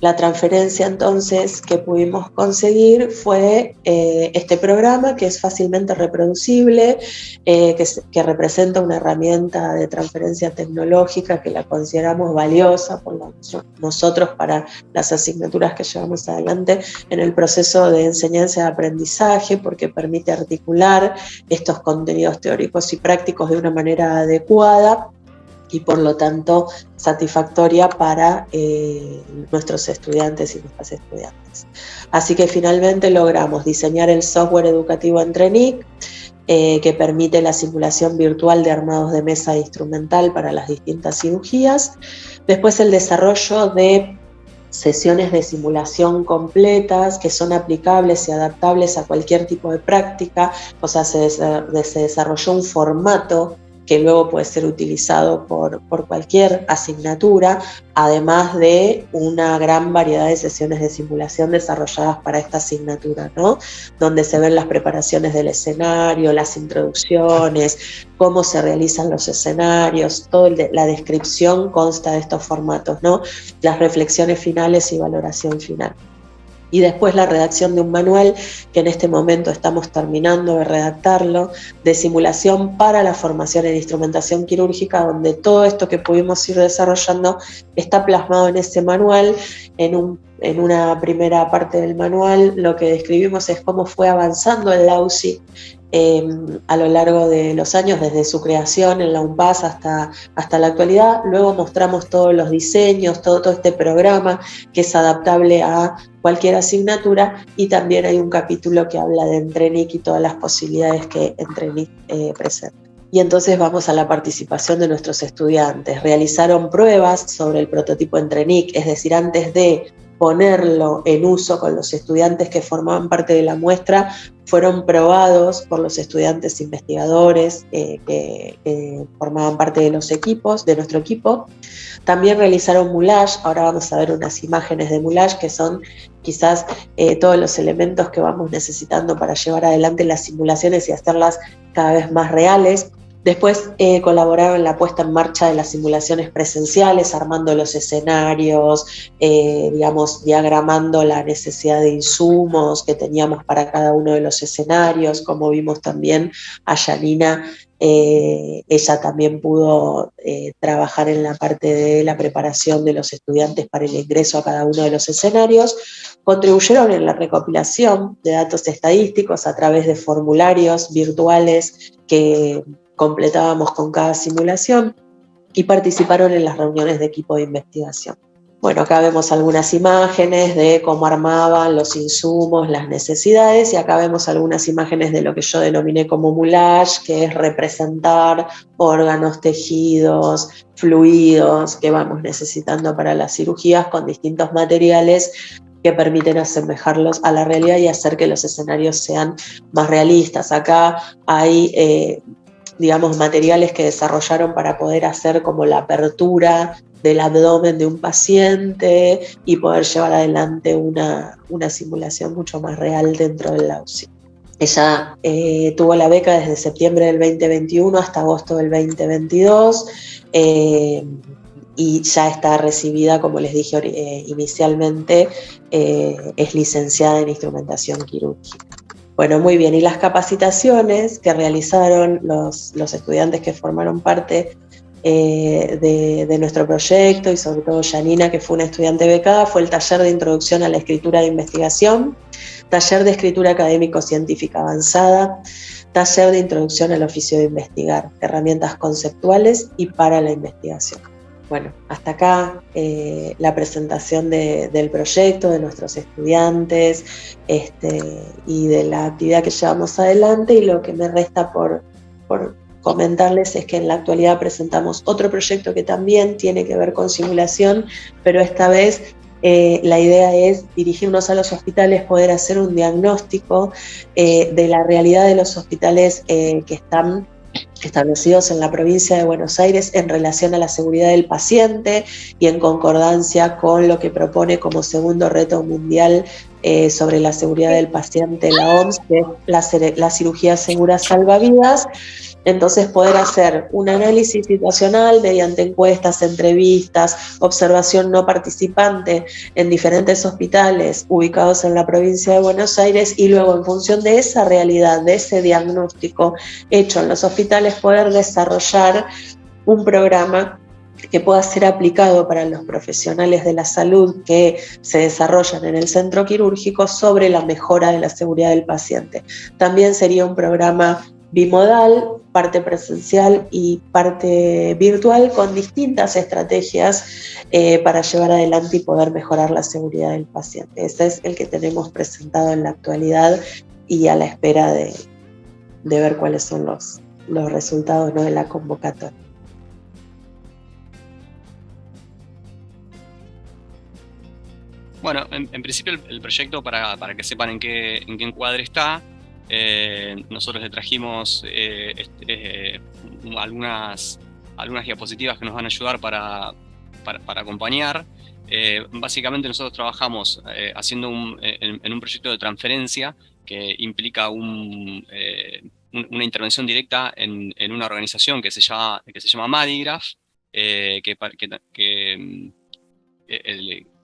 La transferencia entonces que pudimos conseguir fue este programa, que es fácilmente reproducible, que representa una herramienta de transferencia tecnológica que la consideramos valiosa por nosotros para las asignaturas que llevamos adelante en el proceso de enseñanza y aprendizaje, porque permite articular estos contenidos teóricos y prácticos de una manera adecuada y por lo tanto satisfactoria para nuestros estudiantes y nuestras estudiantes. Así que finalmente logramos diseñar el software educativo Entrenic, que permite la simulación virtual de armados de mesa instrumental para las distintas cirugías. Después el desarrollo de sesiones de simulación completas que son aplicables y adaptables a cualquier tipo de práctica, o sea, se desarrolló un formato que luego puede ser utilizado por cualquier asignatura, además de una gran variedad de sesiones de simulación desarrolladas para esta asignatura, ¿no? Donde se ven las preparaciones del escenario, las introducciones, cómo se realizan los escenarios, toda la descripción consta de estos formatos, ¿no? Las reflexiones finales y valoración final. Y después la redacción de un manual, que en este momento estamos terminando de redactarlo, de simulación para la formación en instrumentación quirúrgica, donde todo esto que pudimos ir desarrollando está plasmado en ese manual. En una primera parte del manual lo que describimos es cómo fue avanzando el LAUSIC a lo largo de los años, desde su creación en la UNPAS hasta la actualidad. Luego mostramos todos los diseños, todo este programa que es adaptable a cualquier asignatura, y también hay un capítulo que habla de Entrenic y todas las posibilidades que Entrenic presenta. Y entonces vamos a la participación de nuestros estudiantes. Realizaron pruebas sobre el prototipo Entrenic, es decir, antes de ponerlo en uso con los estudiantes que formaban parte de la muestra, fueron probados por los estudiantes investigadores que formaban parte de los equipos, de nuestro equipo. También realizaron moulage. Ahora vamos a ver unas imágenes de moulage que son quizás todos los elementos que vamos necesitando para llevar adelante las simulaciones y hacerlas cada vez más reales. Después colaboraron en la puesta en marcha de las simulaciones presenciales, armando los escenarios, diagramando la necesidad de insumos que teníamos para cada uno de los escenarios. Como vimos también a Janina, ella también pudo trabajar en la parte de la preparación de los estudiantes para el ingreso a cada uno de los escenarios. Contribuyeron en la recopilación de datos estadísticos a través de formularios virtuales que completábamos con cada simulación, y participaron en las reuniones de equipo de investigación. Bueno, acá vemos algunas imágenes de cómo armaban los insumos, las necesidades, y acá vemos algunas imágenes de lo que yo denominé como moulage, que es representar órganos, tejidos, fluidos que vamos necesitando para las cirugías con distintos materiales que permiten asemejarlos a la realidad y hacer que los escenarios sean más realistas. Acá hay materiales que desarrollaron para poder hacer como la apertura del abdomen de un paciente y poder llevar adelante una simulación mucho más real dentro del la UCI. Ella tuvo la beca desde septiembre del 2021 hasta agosto del 2022 y ya está recibida, como les dije inicialmente, es licenciada en instrumentación quirúrgica. Bueno, muy bien, y las capacitaciones que realizaron los estudiantes que formaron parte de nuestro proyecto, y sobre todo Janina, que fue una estudiante becada, fue el taller de introducción a la escritura de investigación, taller de escritura académico-científica avanzada, taller de introducción al oficio de investigar, herramientas conceptuales y para la investigación. Bueno, hasta acá la presentación del proyecto, de nuestros estudiantes y de la actividad que llevamos adelante, y lo que me resta por comentarles es que en la actualidad presentamos otro proyecto que también tiene que ver con simulación, pero esta vez la idea es dirigirnos a los hospitales, poder hacer un diagnóstico de la realidad de los hospitales que están establecidos en la provincia de Buenos Aires en relación a la seguridad del paciente y en concordancia con lo que propone como segundo reto mundial sobre la seguridad del paciente la OMS, que es la cirugía segura salva vidas. Entonces, poder hacer un análisis situacional mediante encuestas, entrevistas, observación no participante en diferentes hospitales ubicados en la provincia de Buenos Aires, y luego, en función de esa realidad, de ese diagnóstico hecho en los hospitales, poder desarrollar un programa que pueda ser aplicado para los profesionales de la salud que se desarrollan en el centro quirúrgico sobre la mejora de la seguridad del paciente. También sería un programa bimodal, parte presencial y parte virtual, con distintas estrategias para llevar adelante y poder mejorar la seguridad del paciente. Ese es el que tenemos presentado en la actualidad, y a la espera de ver cuáles son los resultados, ¿no?, de la convocatoria. Bueno, en principio el proyecto, para que sepan en qué encuadre está, nosotros le trajimos algunas diapositivas que nos van a ayudar para acompañar. Básicamente nosotros trabajamos haciendo en un proyecto de transferencia que implica una intervención directa en una organización que se llama Madigraf, que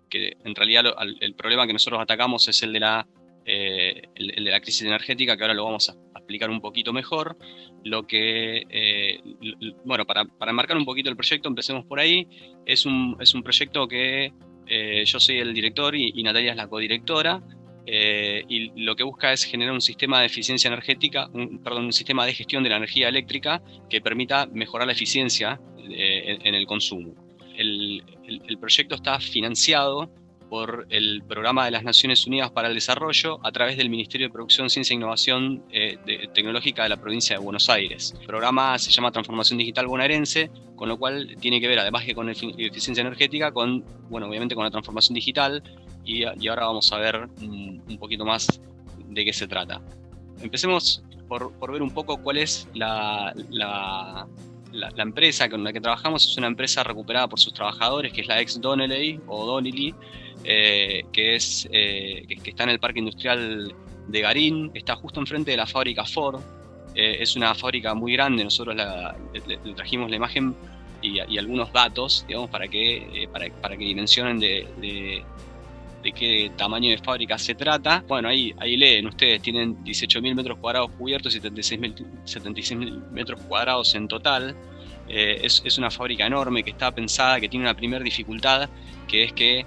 en realidad el problema que nosotros atacamos es el de la crisis energética, que ahora lo vamos a explicar un poquito mejor. Bueno, para enmarcar un poquito el proyecto, empecemos por ahí. Es un proyecto que yo soy el director y Natalia es la codirectora, y lo que busca es generar un sistema de eficiencia energética, un sistema de gestión de la energía eléctrica que permita mejorar la eficiencia en el consumo. El proyecto está financiado por el Programa de las Naciones Unidas para el Desarrollo a través del Ministerio de Producción, Ciencia e Innovación Tecnológica de la provincia de Buenos Aires. El programa se llama Transformación Digital Bonaerense, con lo cual tiene que ver, además que con eficiencia energética, obviamente con la transformación digital, y ahora vamos a ver un poquito más de qué se trata. empecemos por ver un poco cuál es la empresa con la que trabajamos. Es una empresa recuperada por sus trabajadores, que es la ex Donnelley o Donnelley, que está en el parque industrial de Garín, está justo enfrente de la fábrica Ford. Es una fábrica muy grande. Nosotros le trajimos la imagen y algunos datos, digamos, para que dimensionen de qué tamaño de fábrica se trata. Bueno, ahí leen ustedes, tienen 18.000 metros cuadrados cubiertos y 76.000 metros cuadrados en total. Es una fábrica enorme que está pensada, que tiene una primera dificultad, que es que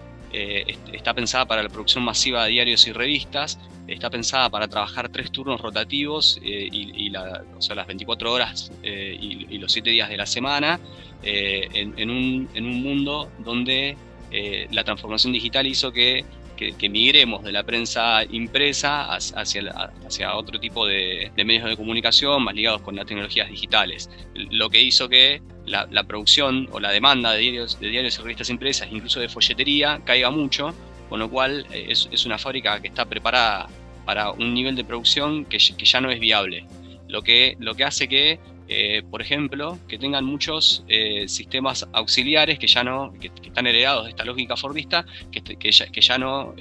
está pensada para la producción masiva de diarios y revistas. Está pensada para trabajar 3 turnos rotativos, o sea, las 24 horas y los 7 días de la semana, en un mundo donde la transformación digital hizo que migremos de la prensa impresa hacia otro tipo de medios de comunicación más ligados con las tecnologías digitales. Lo que hizo que la producción o la demanda de diarios y revistas impresas, incluso de folletería, caiga mucho, con lo cual es una fábrica que está preparada para un nivel de producción que ya no es viable. Lo que hace que, por ejemplo, que tengan muchos sistemas auxiliares que están heredados de esta lógica fordista, que ya no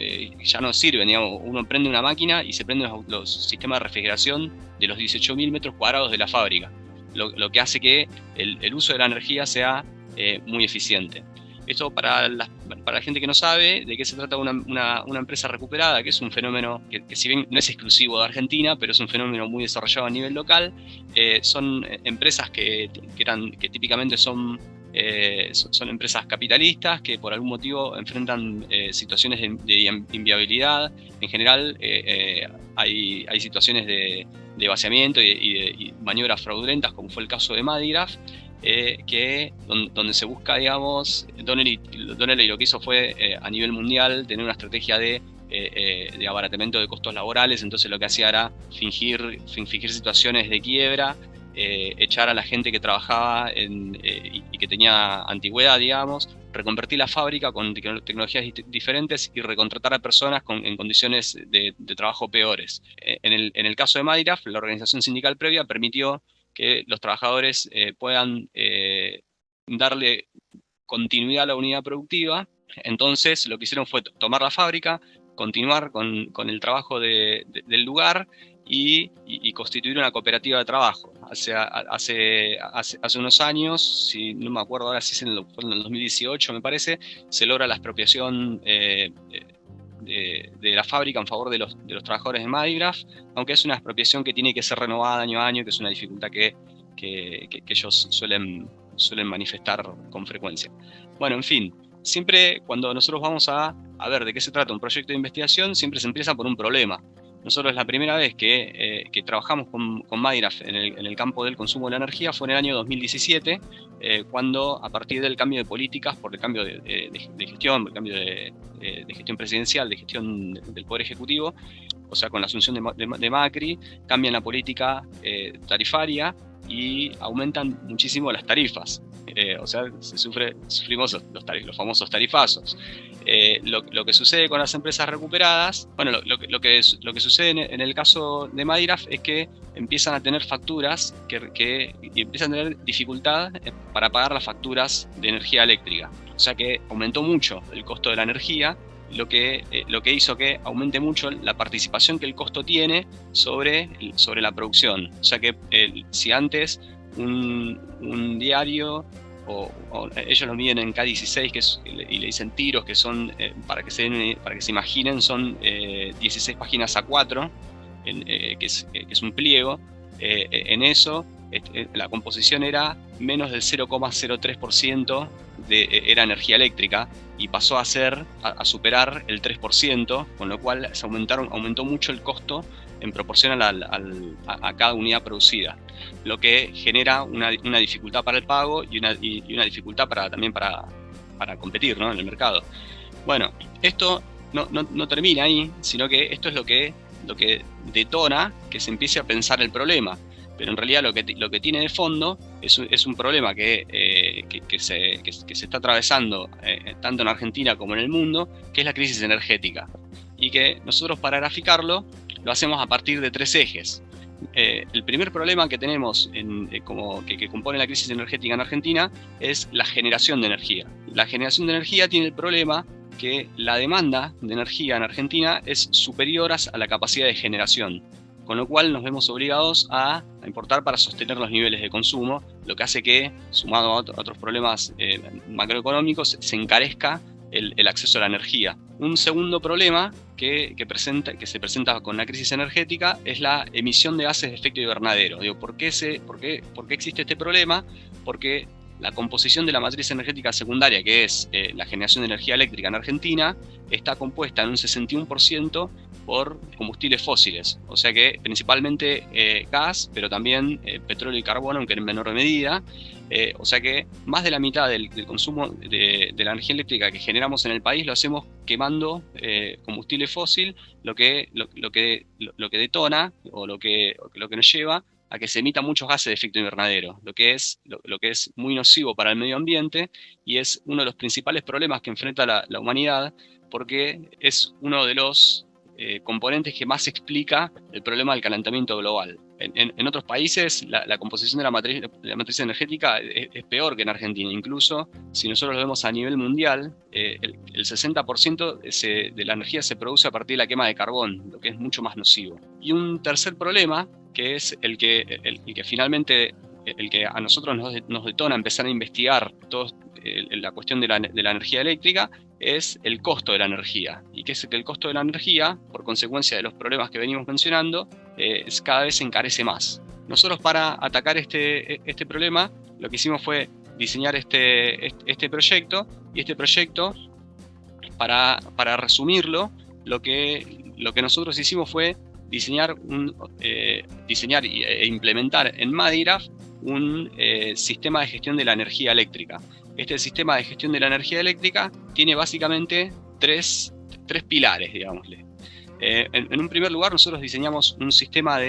sirven. Digamos, uno prende una máquina y se prenden los sistemas de refrigeración de los 18.000 metros cuadrados de la fábrica, lo que hace que el uso de la energía sea muy eficiente. Esto para la gente que no sabe de qué se trata una empresa recuperada, que es un fenómeno que si bien no es exclusivo de Argentina, pero es un fenómeno muy desarrollado a nivel local. Son empresas que típicamente son empresas capitalistas que por algún motivo enfrentan situaciones de inviabilidad. En general hay situaciones de vaciamiento y maniobras fraudulentas, como fue el caso de Madigraf, donde se busca, digamos, Donnelley lo que hizo fue a nivel mundial tener una estrategia de abaratamiento de costos laborales. Entonces lo que hacía era fingir situaciones de quiebra, echar a la gente que trabajaba y que tenía antigüedad, digamos, reconvertir la fábrica con tecnologías diferentes y recontratar a personas en condiciones de trabajo peores. En el caso de Madigraf, la organización sindical previa permitió que los trabajadores puedan darle continuidad a la unidad productiva. Entonces lo que hicieron fue tomar la fábrica, continuar con el trabajo del lugar y constituir una cooperativa de trabajo. Hace unos años, si no me acuerdo ahora si fue en el 2018 me parece, se logra la expropiación de la fábrica en favor de los trabajadores de Madigraf, aunque es una expropiación que tiene que ser renovada año a año, que es una dificultad que ellos suelen manifestar con frecuencia. Bueno, en fin, siempre cuando nosotros vamos a ver de qué se trata un proyecto de investigación, siempre se empieza por un problema. Nosotros la primera vez que trabajamos con Madigraf en el campo del consumo de la energía fue en el año 2017, cuando a partir del cambio de políticas, por el cambio de gestión, por el cambio de gestión presidencial, de gestión del Poder Ejecutivo, o sea, con la asunción de Macri, cambian la política tarifaria y aumentan muchísimo las tarifas. O sea, sufrimos los famosos tarifazos. Lo que sucede con las empresas recuperadas, bueno, lo que sucede en el caso de Madigraf es que empiezan a tener facturas y empiezan a tener dificultad para pagar las facturas de energía eléctrica. O sea que aumentó mucho el costo de la energía, lo que hizo que aumente mucho la participación que el costo tiene sobre la producción. O sea que si antes un diario, o ellos lo miden en K16, y le dicen tiros, que son, para que se imaginen, son 16 páginas A4, que es un pliego. En eso la composición era menos del 0,03% era energía eléctrica, y pasó a superar el 3%, con lo cual aumentó mucho el costo en proporción a cada unidad producida, lo que genera una dificultad para el pago y una dificultad también para competir, ¿no?, en el mercado. Bueno, esto no termina ahí, sino que esto es lo que detona que se empiece a pensar el problema. Pero en realidad lo que tiene de fondo es un problema que se está atravesando tanto en Argentina como en el mundo, que es la crisis energética. Y que nosotros, para graficarlo, lo hacemos a partir de 3 ejes. El primer problema que tenemos que compone la crisis energética en Argentina es la generación de energía. La generación de energía tiene el problema que la demanda de energía en Argentina es superior a la capacidad de generación, con lo cual nos vemos obligados a importar para sostener los niveles de consumo, lo que hace que, sumado a otros problemas macroeconómicos, se encarezca el acceso a la energía. Un segundo problema que se presenta con la crisis energética es la emisión de gases de efecto invernadero. ¿Por qué existe este problema? Porque la composición de la matriz energética secundaria, que es la generación de energía eléctrica en Argentina, está compuesta en un 61% por combustibles fósiles, o sea que principalmente gas, pero también petróleo y carbono, aunque en menor medida. O sea que más de la mitad del consumo de la energía eléctrica que generamos en el país lo hacemos quemando combustible fósil, lo que detona o lo que nos lleva a que se emitan muchos gases de efecto invernadero, lo que es muy nocivo para el medio ambiente y es uno de los principales problemas que enfrenta la humanidad, porque es uno de los componentes que más explica el problema del calentamiento global. En otros países la composición de la matriz energética es peor que en Argentina. Incluso si nosotros lo vemos a nivel mundial, el 60% de la energía se produce a partir de la quema de carbón, lo que es mucho más nocivo. Y un tercer problema, que es el que finalmente a nosotros nos detona empezar a investigar la cuestión de la energía eléctrica, es el costo de la energía. Y que es que el costo de la energía, por consecuencia de los problemas que venimos mencionando, cada vez se encarece más. Nosotros, para atacar este problema, lo que hicimos fue diseñar este proyecto, y este proyecto, para resumirlo, lo que nosotros hicimos fue diseñar e implementar en Madigraph un sistema de gestión de la energía eléctrica. Este sistema de gestión de la energía eléctrica tiene básicamente tres pilares, digámosle. En un primer lugar, nosotros diseñamos un sistema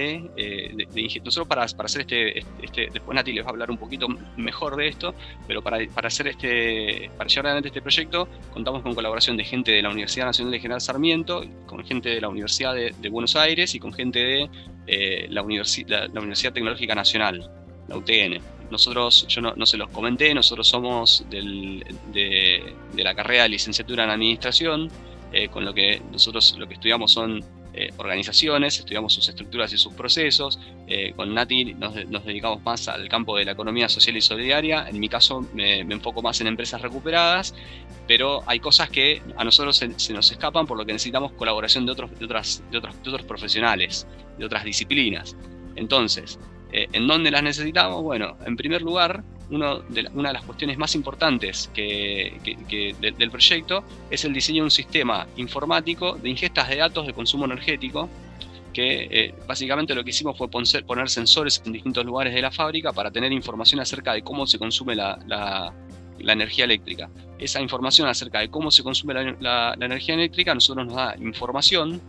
nosotros para hacer después Nati les va a hablar un poquito mejor de esto, pero para llevar adelante este proyecto, contamos con colaboración de gente de la Universidad Nacional de General Sarmiento, con gente de la Universidad de Buenos Aires y con gente de la Universidad Tecnológica Nacional, la UTN. Nosotros, yo no se los comenté, nosotros somos de la carrera de licenciatura en Administración, con lo que nosotros lo que estudiamos son organizaciones, estudiamos sus estructuras y sus procesos. Con Nati nos dedicamos más al campo de la economía social y solidaria. En mi caso me enfoco más en empresas recuperadas, pero hay cosas que a nosotros se nos escapan, por lo que necesitamos colaboración de otros profesionales, de otras disciplinas. Entonces, ¿en dónde las necesitamos? Bueno, en primer lugar, una de las cuestiones más importantes del proyecto es el diseño de un sistema informático de ingestas de datos de consumo energético, que básicamente lo que hicimos fue poner sensores en distintos lugares de la fábrica para tener información acerca de cómo se consume la energía eléctrica. Esa información acerca de cómo se consume la energía eléctrica a nosotros nos da información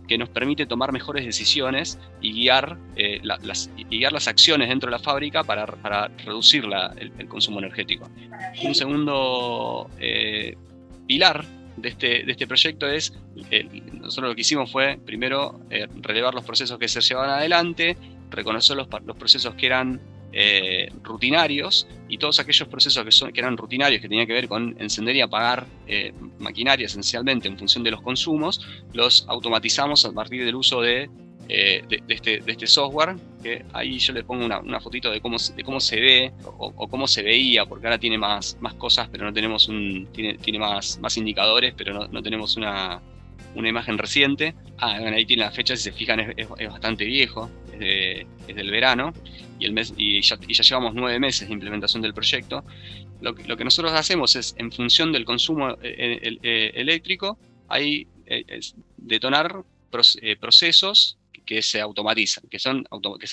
que nos permite tomar mejores decisiones y guiar las acciones dentro de la fábrica para reducir el consumo energético. Un segundo pilar de este proyecto es, nosotros lo que hicimos fue primero relevar los procesos que se llevaban adelante, reconocer los procesos que eran rutinarios, y todos aquellos procesos que eran rutinarios, que tenían que ver con encender y apagar maquinaria esencialmente en función de los consumos, los automatizamos a partir del uso de este software, que ahí yo le pongo una fotito de cómo se ve o cómo se veía, porque ahora tiene más cosas, pero no tenemos tiene más indicadores, pero no tenemos una imagen reciente. Bueno, ahí tiene la fecha, si se fijan es bastante viejo, es del verano, y ya llevamos 9 meses de implementación del proyecto. Lo que nosotros hacemos es, en función del consumo eléctrico, detonar procesos que se automatizan, que se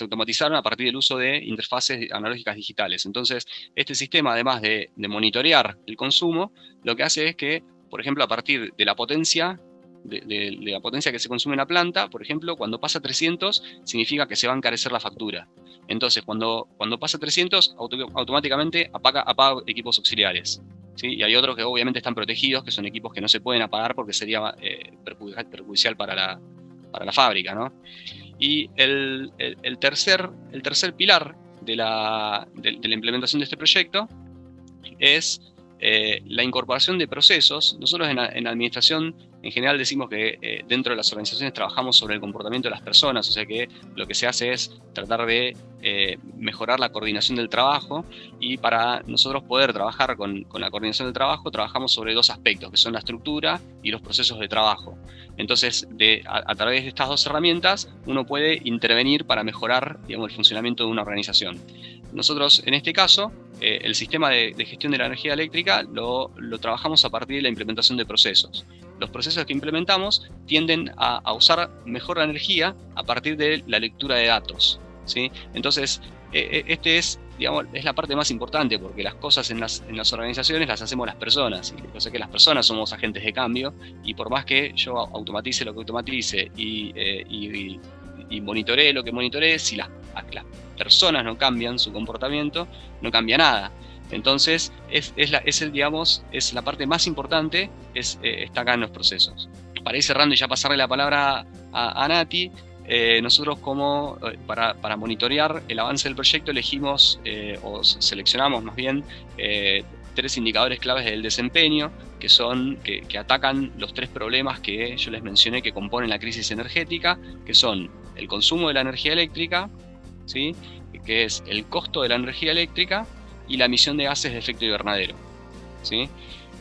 automatizaron a partir del uso de interfaces analógicas digitales. Entonces, este sistema, además de monitorear el consumo, lo que hace es que, por ejemplo, a partir de la potencia de la potencia que se consume en la planta, por ejemplo, cuando pasa 300 significa que se va a encarecer la factura. Entonces, cuando pasa 300, automáticamente apaga equipos auxiliares, ¿sí? Y hay otros que obviamente están protegidos, que son equipos que no se pueden apagar porque sería perjudicial para la fábrica, ¿no? Y el tercer pilar de la implementación de este proyecto es la incorporación de procesos. Nosotros en la administración en general decimos que dentro de las organizaciones trabajamos sobre el comportamiento de las personas, o sea que lo que se hace es tratar de mejorar la coordinación del trabajo, y para nosotros poder trabajar con la coordinación del trabajo trabajamos sobre dos aspectos, que son la estructura y los procesos de trabajo. Entonces, a través de estas dos herramientas uno puede intervenir para mejorar, digamos, el funcionamiento de una organización. Nosotros, en este caso, el sistema de gestión de la energía eléctrica lo trabajamos a partir de la implementación de procesos. Los procesos que implementamos tienden a usar mejor la energía a partir de la lectura de datos, ¿sí? Entonces, es la parte más importante, porque las cosas en las organizaciones las hacemos las personas, y o sea que las personas somos agentes de cambio, y por más que yo automatice lo que automatice y monitoree lo que monitoree, si las personas no cambian su comportamiento, no cambia nada. Entonces, es la parte más importante, está acá en los procesos. Para ir cerrando y ya pasarle la palabra a Nati, nosotros para monitorear el avance del proyecto elegimos, o seleccionamos más bien, 3 indicadores claves del desempeño, que atacan los 3 problemas que yo les mencioné que componen la crisis energética, que son el consumo de la energía eléctrica, ¿sí?, que es el costo de la energía eléctrica, y la emisión de gases de efecto invernadero, ¿sí?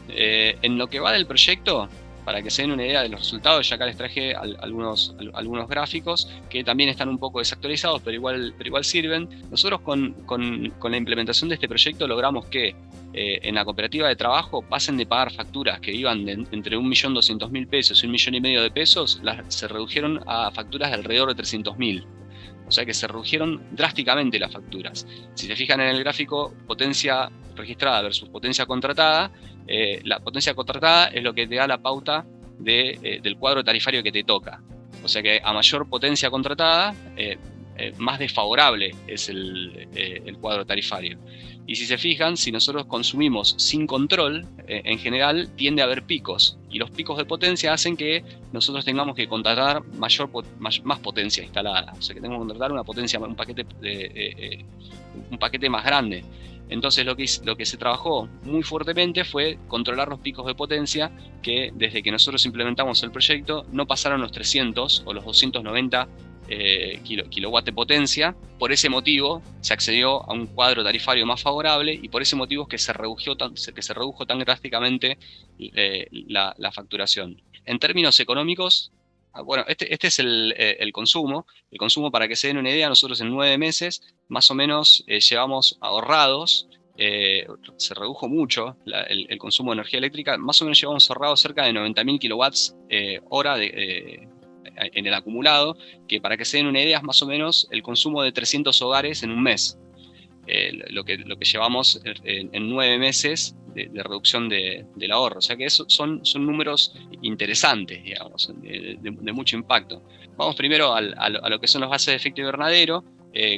En lo que va del proyecto, para que se den una idea de los resultados, ya acá les traje algunos gráficos que también están un poco desactualizados, pero igual sirven. Nosotros con la implementación de este proyecto logramos que en la cooperativa de trabajo pasen de pagar facturas que iban entre 1.200.000 pesos y 1,5 millones de pesos, se redujeron a facturas de alrededor de 300.000. O sea que se redujeron drásticamente las facturas. Si se fijan en el gráfico, potencia registrada versus potencia contratada, la potencia contratada es lo que te da la pauta del cuadro tarifario que te toca. O sea que a mayor potencia contratada, más desfavorable es el cuadro tarifario. Y si se fijan, si nosotros consumimos sin control, en general tiende a haber picos, y los picos de potencia hacen que nosotros tengamos que contratar más potencia instalada, o sea que tenemos que contratar un paquete más grande. Entonces lo que se trabajó muy fuertemente fue controlar los picos de potencia, que desde que nosotros implementamos el proyecto no pasaron los 300 o los 290 kilowatts de potencia. Por ese motivo se accedió a un cuadro tarifario más favorable, y por ese motivo es que se redujo tan drásticamente la facturación. En términos económicos, bueno, este es el consumo. El consumo, para que se den una idea, nosotros en 9 meses más o menos llevamos ahorrados, se redujo mucho el consumo de energía eléctrica, más o menos llevamos ahorrados cerca de 90.000 kilowatts hora en el acumulado, que para que se den una idea es más o menos el consumo de 300 hogares en un mes, lo que llevamos en 9 meses de reducción del ahorro. O sea que son números interesantes, digamos, de mucho impacto. Vamos primero a lo que son los gases de efecto invernadero.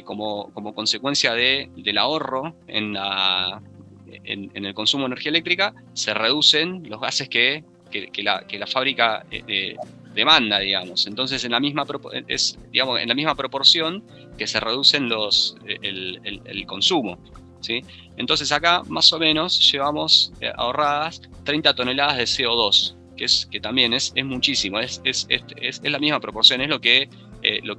Como consecuencia del ahorro en el consumo de energía eléctrica, se reducen los gases que la fábrica demanda, digamos. Entonces, en la misma proporción que se reducen el consumo, ¿sí? Entonces acá más o menos llevamos ahorradas 30 toneladas de CO2, que también es muchísimo, es la misma proporción, es lo que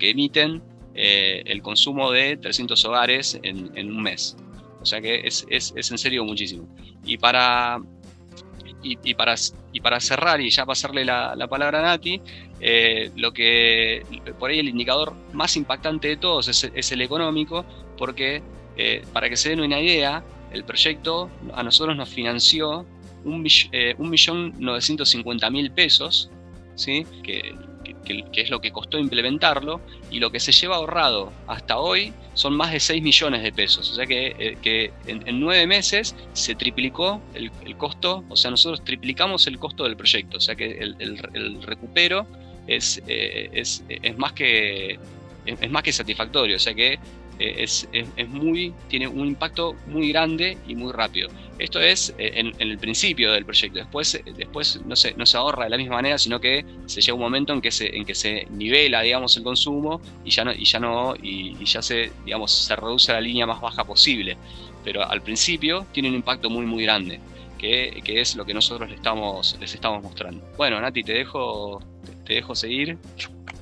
emiten el consumo de 300 hogares en un mes. O sea que es en serio muchísimo. Y para cerrar y ya pasarle la palabra a Nati, por ahí el indicador más impactante de todos es el económico, porque para que se den una idea, el proyecto a nosotros nos financió 1.950.000 pesos, ¿sí? que es lo que costó implementarlo, y lo que se lleva ahorrado hasta hoy son más de 6 millones de pesos. O sea que en 9 meses se triplicó el costo, o sea, nosotros triplicamos el costo del proyecto. O sea que el recupero es más que satisfactorio. O sea que tiene un impacto muy grande y muy rápido. Esto es en el principio del proyecto. Después no se ahorra de la misma manera, sino que se llega un momento en que se nivela, digamos, el consumo y ya se reduce a la línea más baja posible. Pero al principio tiene un impacto muy, muy grande, que es lo que nosotros les estamos mostrando. Bueno, Nati, te dejo seguir.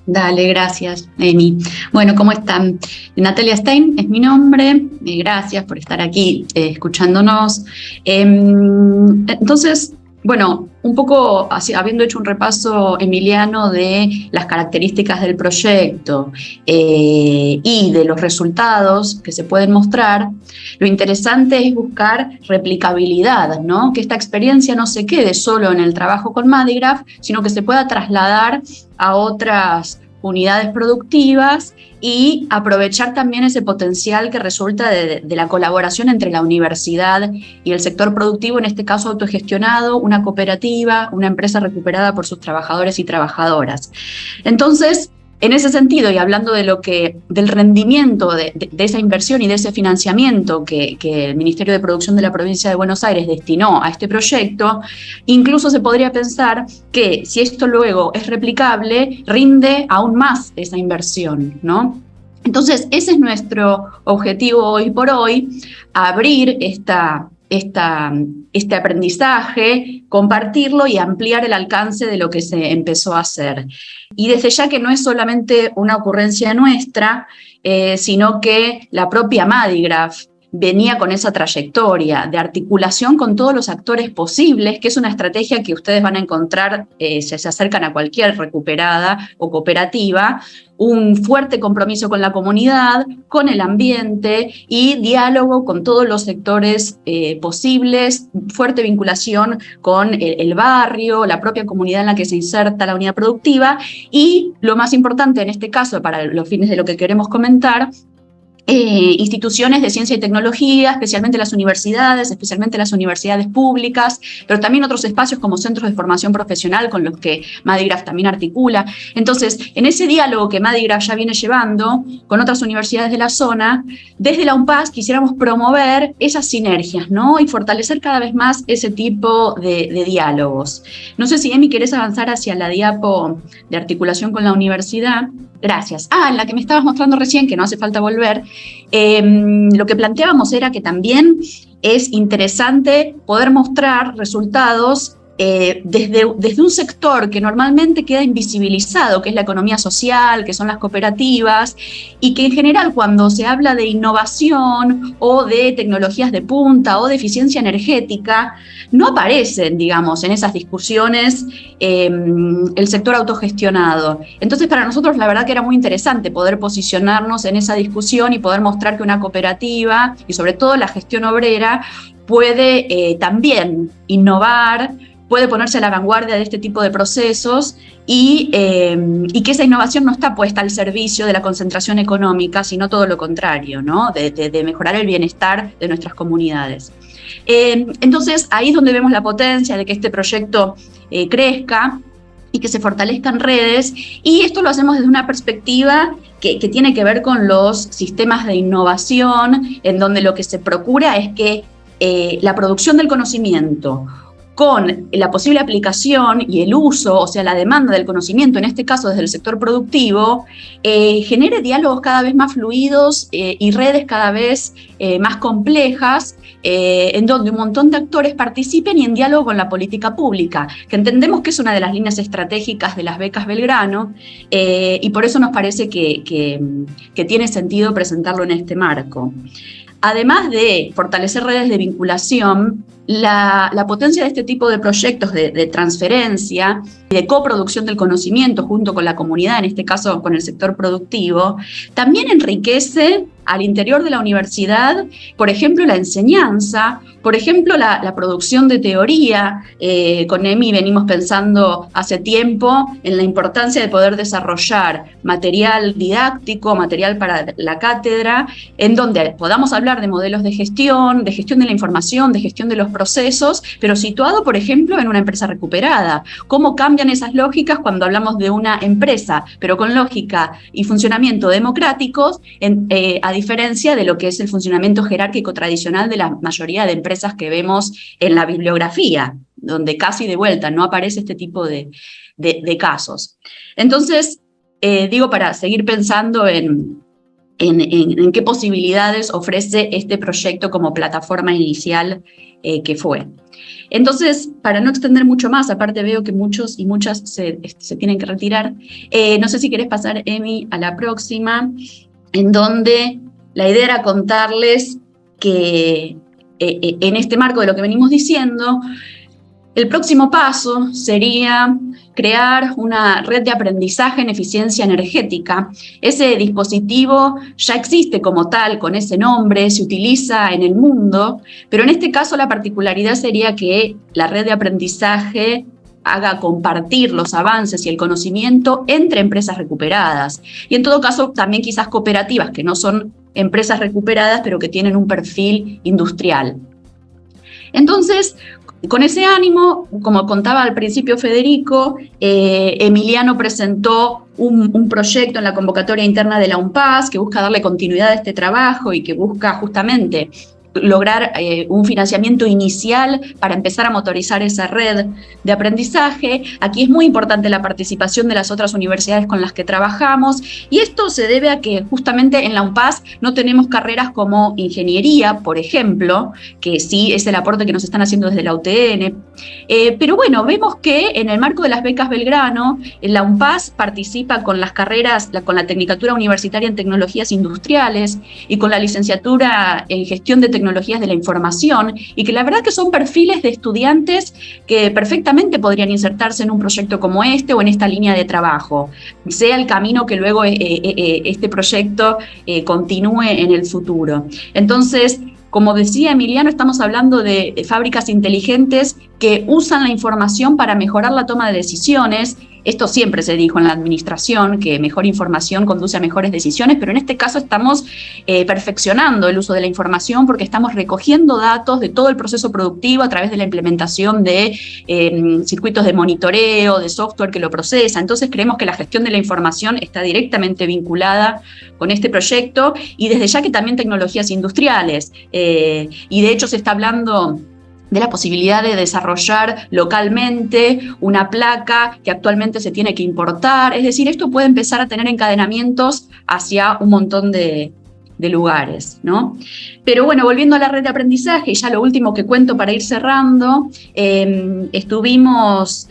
Dale, gracias, Emi. Bueno, ¿cómo están? Natalia Stein es mi nombre. Gracias por estar aquí escuchándonos. Entonces, bueno, un poco habiendo hecho un repaso, Emiliano, de las características del proyecto y de los resultados que se pueden mostrar, lo interesante es buscar replicabilidad, ¿no? Que esta experiencia no se quede solo en el trabajo con Madigraph, sino que se pueda trasladar a otras unidades productivas y aprovechar también ese potencial que resulta de la colaboración entre la universidad y el sector productivo, en este caso autogestionado, una cooperativa, una empresa recuperada por sus trabajadores y trabajadoras. Entonces, en ese sentido, y hablando del rendimiento de esa inversión y de ese financiamiento que el Ministerio de Producción de la Provincia de Buenos Aires destinó a este proyecto, incluso se podría pensar que si esto luego es replicable, rinde aún más esa inversión, ¿no? Entonces, ese es nuestro objetivo hoy por hoy, abrir este aprendizaje, compartirlo y ampliar el alcance de lo que se empezó a hacer. Y desde ya que no es solamente una ocurrencia nuestra, sino que la propia Madigraph venía con esa trayectoria de articulación con todos los actores posibles, que es una estrategia que ustedes van a encontrar si se acercan a cualquier recuperada o cooperativa, un fuerte compromiso con la comunidad, con el ambiente y diálogo con todos los sectores posibles, fuerte vinculación con el barrio, la propia comunidad en la que se inserta la unidad productiva y, lo más importante en este caso, para los fines de lo que queremos comentar, instituciones de ciencia y tecnología, especialmente las universidades públicas, pero también otros espacios como centros de formación profesional con los que Madigraph también articula. Entonces, en ese diálogo que Madigraph ya viene llevando con otras universidades de la zona, desde la UNPAS quisiéramos promover esas sinergias, ¿no? Y fortalecer cada vez más ese tipo de diálogos. No sé si, Emi, querés avanzar hacia la diapo de articulación con la universidad. Gracias. En la que me estabas mostrando recién, que no hace falta volver, lo que planteábamos era que también es interesante poder mostrar resultados desde un sector que normalmente queda invisibilizado, que es la economía social, que son las cooperativas, y que en general cuando se habla de innovación o de tecnologías de punta o de eficiencia energética, no aparecen, digamos, en esas discusiones el sector autogestionado. Entonces, para nosotros la verdad que era muy interesante poder posicionarnos en esa discusión y poder mostrar que una cooperativa, y sobre todo la gestión obrera, puede también innovar, puede ponerse a la vanguardia de este tipo de procesos y que esa innovación no está puesta al servicio de la concentración económica, sino todo lo contrario, ¿no? De mejorar el bienestar de nuestras comunidades. Entonces, ahí es donde vemos la potencia de que este proyecto crezca y que se fortalezcan redes, y esto lo hacemos desde una perspectiva que tiene que ver con los sistemas de innovación, en donde lo que se procura es que la producción del conocimiento con la posible aplicación y el uso, o sea, la demanda del conocimiento, en este caso desde el sector productivo, genere diálogos cada vez más fluidos y redes cada vez más complejas, en donde un montón de actores participen y en diálogo con la política pública, que entendemos que es una de las líneas estratégicas de las becas Belgrano, y por eso nos parece que tiene sentido presentarlo en este marco. Además de fortalecer redes de vinculación, la potencia de este tipo de proyectos de transferencia y de coproducción del conocimiento junto con la comunidad, en este caso con el sector productivo, también enriquece al interior de la universidad, por ejemplo, la enseñanza, por ejemplo, la producción de teoría. Con Emi venimos pensando hace tiempo en la importancia de poder desarrollar material didáctico, material para la cátedra, en donde podamos hablar de modelos de gestión de la información, de gestión de los procesos, pero situado, por ejemplo, en una empresa recuperada. ¿Cómo cambian esas lógicas cuando hablamos de una empresa, pero con lógica y funcionamiento democráticos, a diferencia de lo que es el funcionamiento jerárquico tradicional de la mayoría de empresas que vemos en la bibliografía, donde casi de vuelta no aparece este tipo de casos. Entonces, digo, para seguir pensando en qué posibilidades ofrece este proyecto como plataforma inicial que fue. Entonces, para no extender mucho más, aparte veo que muchos y muchas se tienen que retirar, no sé si querés pasar, Emi, a la próxima, en donde la idea era contarles que en este marco de lo que venimos diciendo, el próximo paso sería crear una red de aprendizaje en eficiencia energética. Ese dispositivo ya existe como tal, con ese nombre, se utiliza en el mundo, pero en este caso la particularidad sería que la red de aprendizaje haga compartir los avances y el conocimiento entre empresas recuperadas. Y en todo caso también quizás cooperativas, que no son empresas recuperadas, pero que tienen un perfil industrial. Entonces, con ese ánimo, como contaba al principio Federico, Emiliano presentó un proyecto en la convocatoria interna de la UNPAS que busca darle continuidad a este trabajo y que busca justamente lograr un financiamiento inicial para empezar a motorizar esa red de aprendizaje. Aquí es muy importante la participación de las otras universidades con las que trabajamos, y esto se debe a que justamente en la UNPAS no tenemos carreras como ingeniería, por ejemplo, que sí es el aporte que nos están haciendo desde la UTN, pero bueno, vemos que en el marco de las becas Belgrano, la UNPAS participa con las carreras, con la Tecnicatura Universitaria en Tecnologías Industriales y con la licenciatura en Gestión de Tecnologías de la Información, y que la verdad que son perfiles de estudiantes que perfectamente podrían insertarse en un proyecto como este o en esta línea de trabajo, sea el camino que luego este proyecto continúe en el futuro. Entonces, como decía Emiliano, estamos hablando de fábricas inteligentes que usan la información para mejorar la toma de decisiones. Esto siempre se dijo en la administración, que mejor información conduce a mejores decisiones, pero en este caso estamos perfeccionando el uso de la información porque estamos recogiendo datos de todo el proceso productivo a través de la implementación de circuitos de monitoreo, de software que lo procesa. Entonces creemos que la gestión de la información está directamente vinculada con este proyecto, y desde ya que también tecnologías industriales. Y de hecho se está hablando de la posibilidad de desarrollar localmente una placa que actualmente se tiene que importar. Es decir, esto puede empezar a tener encadenamientos hacia un montón de lugares, ¿no? Pero bueno, volviendo a la red de aprendizaje, y ya lo último que cuento para ir cerrando, estuvimos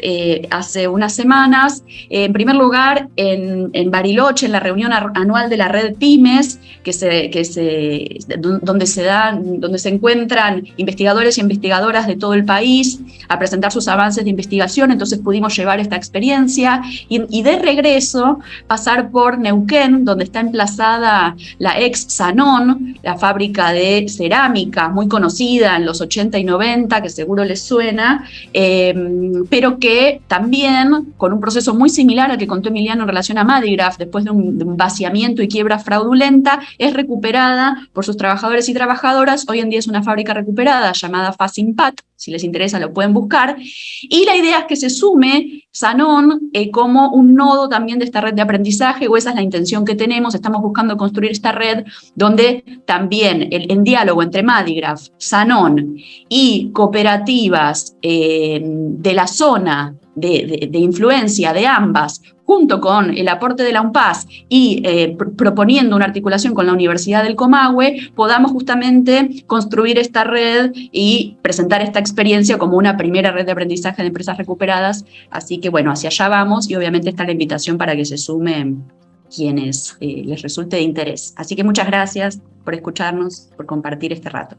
hace unas semanas, en primer lugar, en Bariloche, en la reunión anual de la red Pymes, donde se encuentran investigadores y investigadoras de todo el país a presentar sus avances de investigación. Entonces pudimos llevar esta experiencia y de regreso pasar por Neuquén, donde está emplazada la ex Sanón, la fábrica de cerámica muy conocida en los 80 y 90, que seguro les suena, pero que también, con un proceso muy similar al que contó Emiliano en relación a Madigraf, después de un vaciamiento y quiebra fraudulenta, es recuperada por sus trabajadores y trabajadoras. Hoy en día es una fábrica recuperada llamada Fasimpat, si les interesa lo pueden buscar, y la idea es que se sume Sanón como un nodo también de esta red de aprendizaje, o esa es la intención que tenemos. Estamos buscando construir esta red donde también en diálogo entre Madigraf, Sanón y cooperativas de la zona de influencia de ambas, junto con el aporte de la UNPAS y proponiendo una articulación con la Universidad del Comahue, podamos justamente construir esta red y presentar esta experiencia como una primera red de aprendizaje de empresas recuperadas. Así que bueno, hacia allá vamos, y obviamente está la invitación para que se sumen quienes les resulte de interés. Así que muchas gracias por escucharnos, por compartir este rato.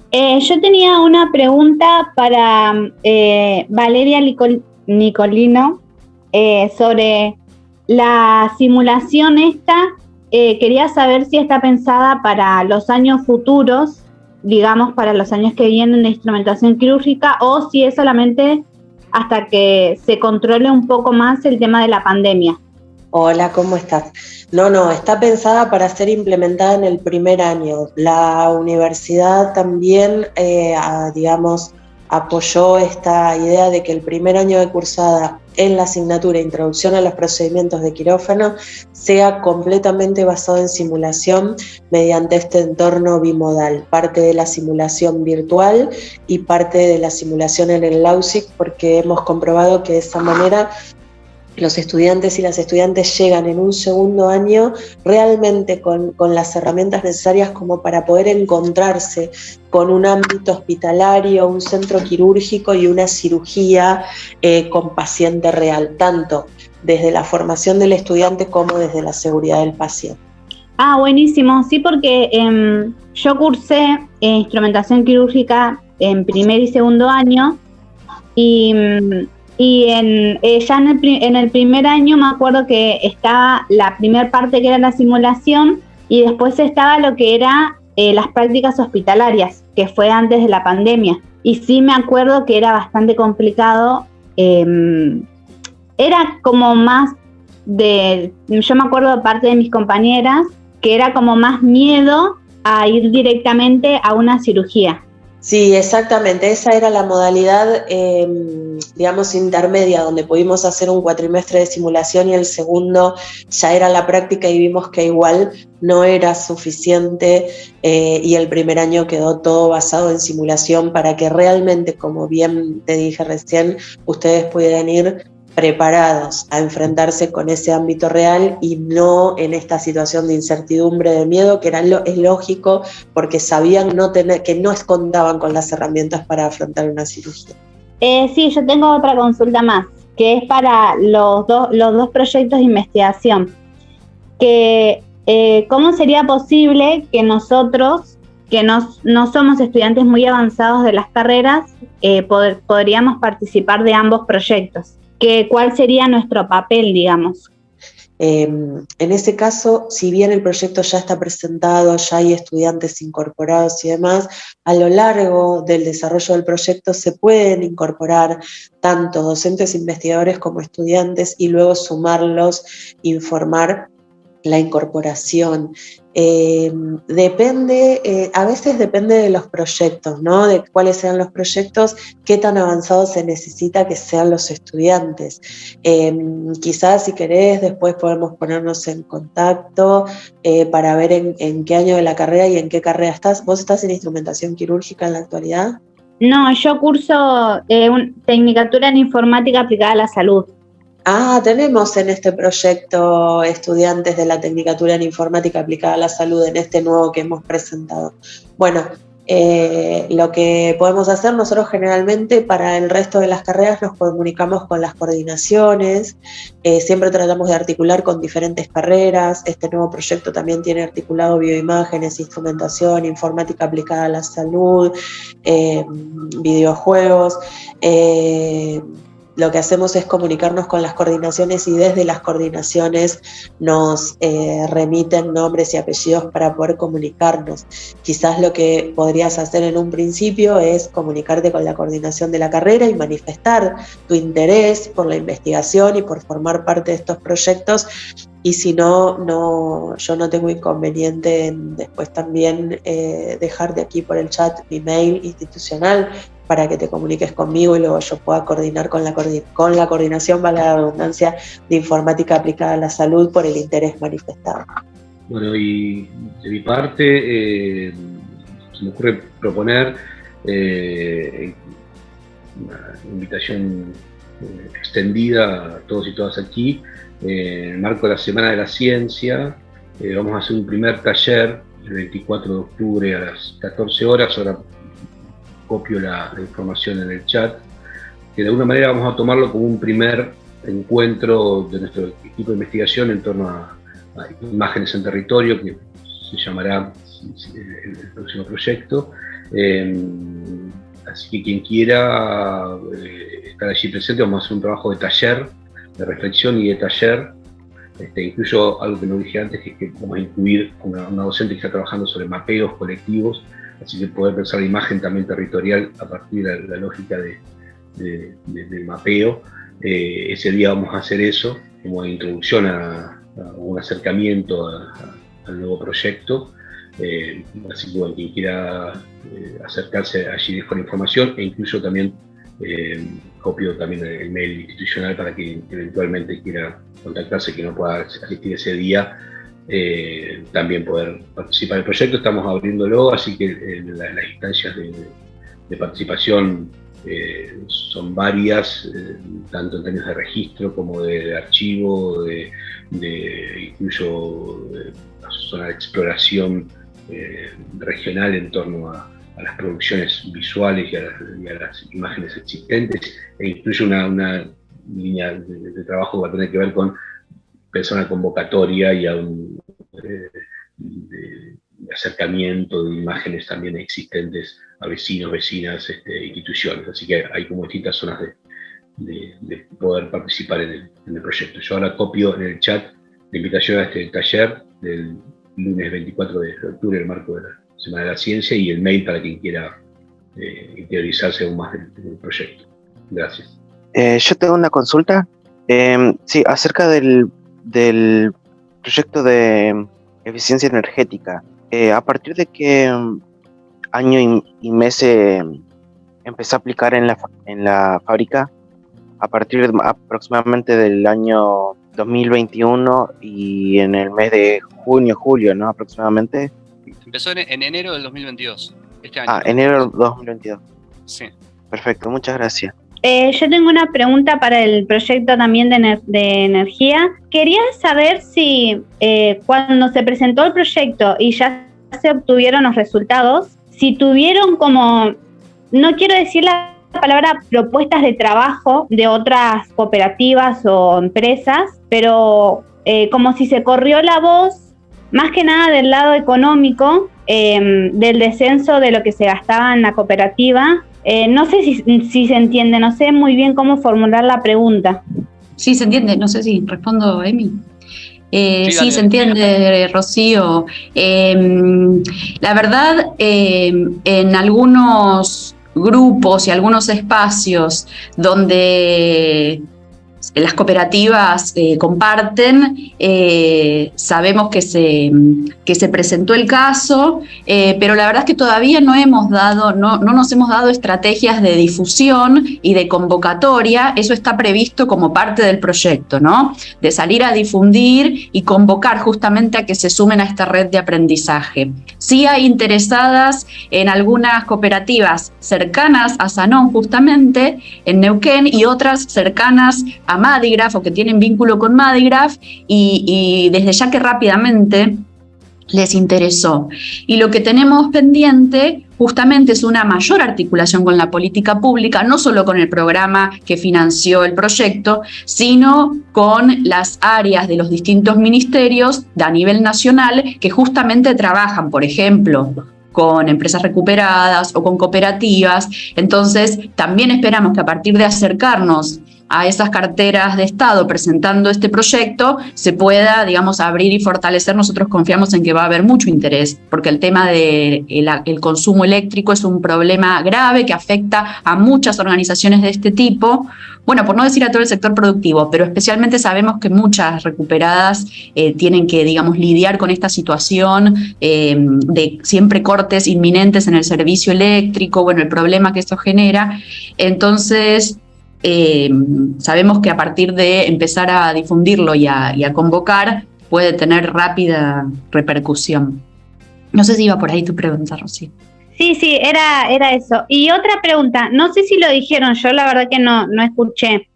Yo tenía una pregunta para Valeria Nicolino sobre la simulación esta. Quería saber si está pensada para los años futuros, digamos para los años que vienen de instrumentación quirúrgica, o si es solamente hasta que se controle un poco más el tema de la pandemia. Hola, ¿cómo estás? No, está pensada para ser implementada en el primer año. La universidad también, apoyó esta idea de que el primer año de cursada en la asignatura Introducción a los procedimientos de quirófano sea completamente basado en simulación mediante este entorno bimodal, parte de la simulación virtual y parte de la simulación en el LAUSIC, porque hemos comprobado que de esa manera los estudiantes y las estudiantes llegan en un segundo año realmente con las herramientas necesarias como para poder encontrarse con un ámbito hospitalario, un centro quirúrgico y una cirugía con paciente real, tanto desde la formación del estudiante como desde la seguridad del paciente. Ah, buenísimo, sí, porque yo cursé instrumentación quirúrgica en primer y segundo año y ya en el primer año me acuerdo que estaba la primera parte que era la simulación y después estaba lo que era las prácticas hospitalarias, que fue antes de la pandemia. Y sí me acuerdo que era bastante complicado, era como más yo me acuerdo de parte de mis compañeras, que era como más miedo a ir directamente a una cirugía. Sí, exactamente, esa era la modalidad, digamos, intermedia, donde pudimos hacer un cuatrimestre de simulación y el segundo ya era la práctica y vimos que igual no era suficiente y el primer año quedó todo basado en simulación para que realmente, como bien te dije recién, ustedes pudieran ir preparados a enfrentarse con ese ámbito real y no en esta situación de incertidumbre, de miedo, que es lógico porque sabían que no contaban con las herramientas para afrontar una cirugía. Sí, yo tengo otra consulta más, que es para los dos proyectos de investigación. ¿Cómo sería posible que nosotros, que no somos estudiantes muy avanzados de las carreras, podríamos participar de ambos proyectos? ¿Cuál sería nuestro papel, digamos? En ese caso, si bien el proyecto ya está presentado, ya hay estudiantes incorporados y demás, a lo largo del desarrollo del proyecto se pueden incorporar tanto docentes investigadores como estudiantes y luego sumarlos, informar la incorporación. A veces depende de los proyectos, ¿no? De cuáles sean los proyectos, qué tan avanzados se necesita que sean los estudiantes. Quizás si querés después podemos ponernos en contacto para ver en qué año de la carrera y en qué carrera estás. ¿Vos estás en instrumentación quirúrgica en la actualidad? No, yo curso Tecnicatura en Informática Aplicada a la Salud. Ah, tenemos en este proyecto estudiantes de la Tecnicatura en Informática Aplicada a la Salud, en este nuevo que hemos presentado. Bueno, lo que podemos hacer nosotros generalmente para el resto de las carreras nos comunicamos con las coordinaciones, siempre tratamos de articular con diferentes carreras. Este nuevo proyecto también tiene articulado bioimágenes, instrumentación, informática aplicada a la salud, videojuegos. Lo que hacemos es comunicarnos con las coordinaciones y desde las coordinaciones nos remiten nombres y apellidos para poder comunicarnos. Quizás lo que podrías hacer en un principio es comunicarte con la coordinación de la carrera y manifestar tu interés por la investigación y por formar parte de estos proyectos. Y si no, yo no tengo inconveniente en después también dejarte aquí por el chat mi mail institucional para que te comuniques conmigo y luego yo pueda coordinar con la coordinación, valga la redundancia, de informática aplicada a la salud por el interés manifestado. Bueno, y de mi parte, se me ocurre proponer una invitación extendida a todos y todas aquí. En el marco de la Semana de la Ciencia, vamos a hacer un primer taller el 24 de octubre a las 14 horas. Ahora copio la información en el chat, que de alguna manera vamos a tomarlo como un primer encuentro de nuestro equipo de investigación en torno a imágenes en territorio, que se llamará el próximo proyecto. Así que quien quiera estar allí presente, vamos a hacer un trabajo de taller, de reflexión y de taller. Incluyo algo que no dije antes, que es que vamos a incluir una docente que está trabajando sobre mapeos colectivos, así que poder pensar la imagen también territorial a partir de la lógica del mapeo. Ese día vamos a hacer eso como introducción a un acercamiento al nuevo proyecto. Así que bueno, quien quiera acercarse allí con información, e incluso también Copio también el mail institucional para que eventualmente quiera contactarse, que no pueda asistir ese día, también poder participar del proyecto. Estamos abriéndolo, así que las instancias de participación son varias, tanto en términos de registro como de archivo, incluso zona de exploración regional en torno a las producciones visuales y a las imágenes existentes, e incluye una línea de trabajo que va a tener que ver con pensar una convocatoria y a un de acercamiento de imágenes también existentes a vecinos, vecinas, instituciones. Así que hay como distintas zonas de poder participar en el proyecto. Yo ahora copio en el chat la invitación a este taller del lunes 24 de octubre, en el marco de la Semana de la Ciencia, y el mail para quien quiera interiorizarse aún más del proyecto. Gracias. Yo tengo una consulta. Sí, acerca del proyecto de eficiencia energética. ¿A partir de qué año y mes empezó a aplicar en la fábrica? A partir aproximadamente del año 2021 y en el mes de junio, julio, ¿no? Aproximadamente. Empezó en enero del 2022, este año. Enero del 2022. Sí. Perfecto, muchas gracias. Yo tengo una pregunta para el proyecto también de energía. Quería saber si cuando se presentó el proyecto y ya se obtuvieron los resultados, si tuvieron como, no quiero decir la palabra propuestas de trabajo de otras cooperativas o empresas, pero como si se corrió la voz, más que nada del lado económico, del descenso de lo que se gastaba en la cooperativa. No sé si se entiende, no sé muy bien cómo formular la pregunta. Sí, se entiende, no sé si respondo, Emi. Sí, se entiende, Rocío. La verdad, en algunos grupos y algunos espacios donde las cooperativas comparten, sabemos que se presentó el caso, pero la verdad es que todavía no nos hemos dado estrategias de difusión y de convocatoria. Eso está previsto como parte del proyecto, ¿no? De salir a difundir y convocar justamente a que se sumen a esta red de aprendizaje. Sí hay interesadas en algunas cooperativas cercanas a Sanón, justamente, en Neuquén, y otras cercanas a Madigraf o que tienen vínculo con Madigraf, y desde ya que rápidamente les interesó. Y lo que tenemos pendiente justamente es una mayor articulación con la política pública, no solo con el programa que financió el proyecto, sino con las áreas de los distintos ministerios a nivel nacional que justamente trabajan, por ejemplo, con empresas recuperadas o con cooperativas. Entonces, también esperamos que a partir de acercarnos a esas carteras de Estado presentando este proyecto, se pueda, digamos, abrir y fortalecer. Nosotros confiamos en que va a haber mucho interés, porque el tema del consumo eléctrico es un problema grave que afecta a muchas organizaciones de este tipo. Bueno, por no decir a todo el sector productivo, pero especialmente sabemos que muchas recuperadas tienen que, digamos, lidiar con esta situación de siempre cortes inminentes en el servicio eléctrico, bueno, el problema que esto genera. Entonces, sabemos que a partir de empezar a difundirlo y a convocar puede tener rápida repercusión. No sé si iba por ahí tu pregunta, Rocío. Sí, era eso. Y otra pregunta, no sé si lo dijeron, yo la verdad que no escuché.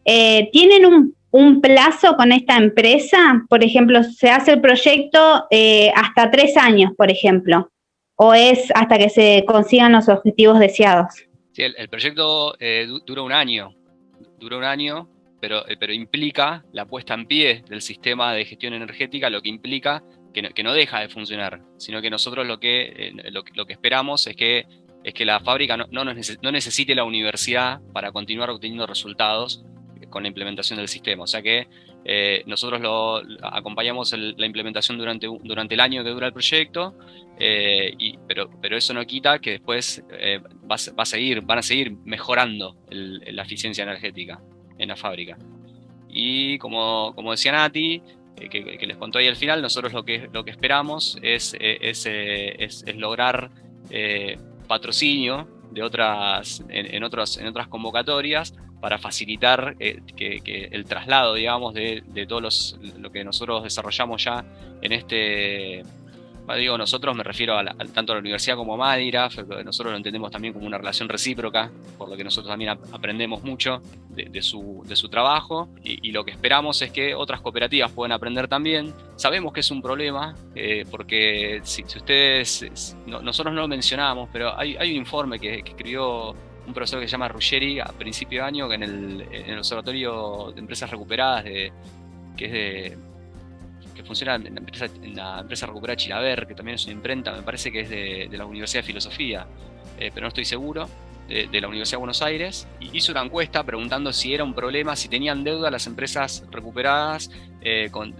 ¿Tienen un plazo con esta empresa? Por ejemplo, ¿se hace el proyecto hasta 3 años, por ejemplo? ¿O es hasta que se consigan los objetivos deseados? Sí, el proyecto dura un año, pero implica la puesta en pie del sistema de gestión energética, lo que implica que no deja de funcionar, sino que nosotros lo que esperamos es que la fábrica no necesite la universidad para continuar obteniendo resultados con la implementación del sistema. O sea que nosotros acompañamos la implementación durante el año que dura el proyecto, pero eso no quita que después van a seguir mejorando la eficiencia energética en la fábrica. Y como decía Nati, que les contó ahí al final, nosotros lo que esperamos es lograr patrocinio de otras convocatorias para facilitar que el traslado, digamos, de todo lo que nosotros desarrollamos ya en este... Digo nosotros, me refiero tanto a la universidad como a Madiraf, nosotros lo entendemos también como una relación recíproca, por lo que nosotros también aprendemos mucho de su trabajo, y lo que esperamos es que otras cooperativas puedan aprender también. Sabemos que es un problema, porque si ustedes, nosotros no lo mencionamos, pero hay un informe que escribió un profesor que se llama Ruggeri a principio de año, que en el Observatorio de Empresas Recuperadas, que funciona en la empresa recuperada Chilaver, que también es una imprenta, me parece que es de la Universidad de Filosofía, pero no estoy seguro, de la Universidad de Buenos Aires, y hizo una encuesta preguntando si era un problema, si tenían deuda las empresas recuperadas con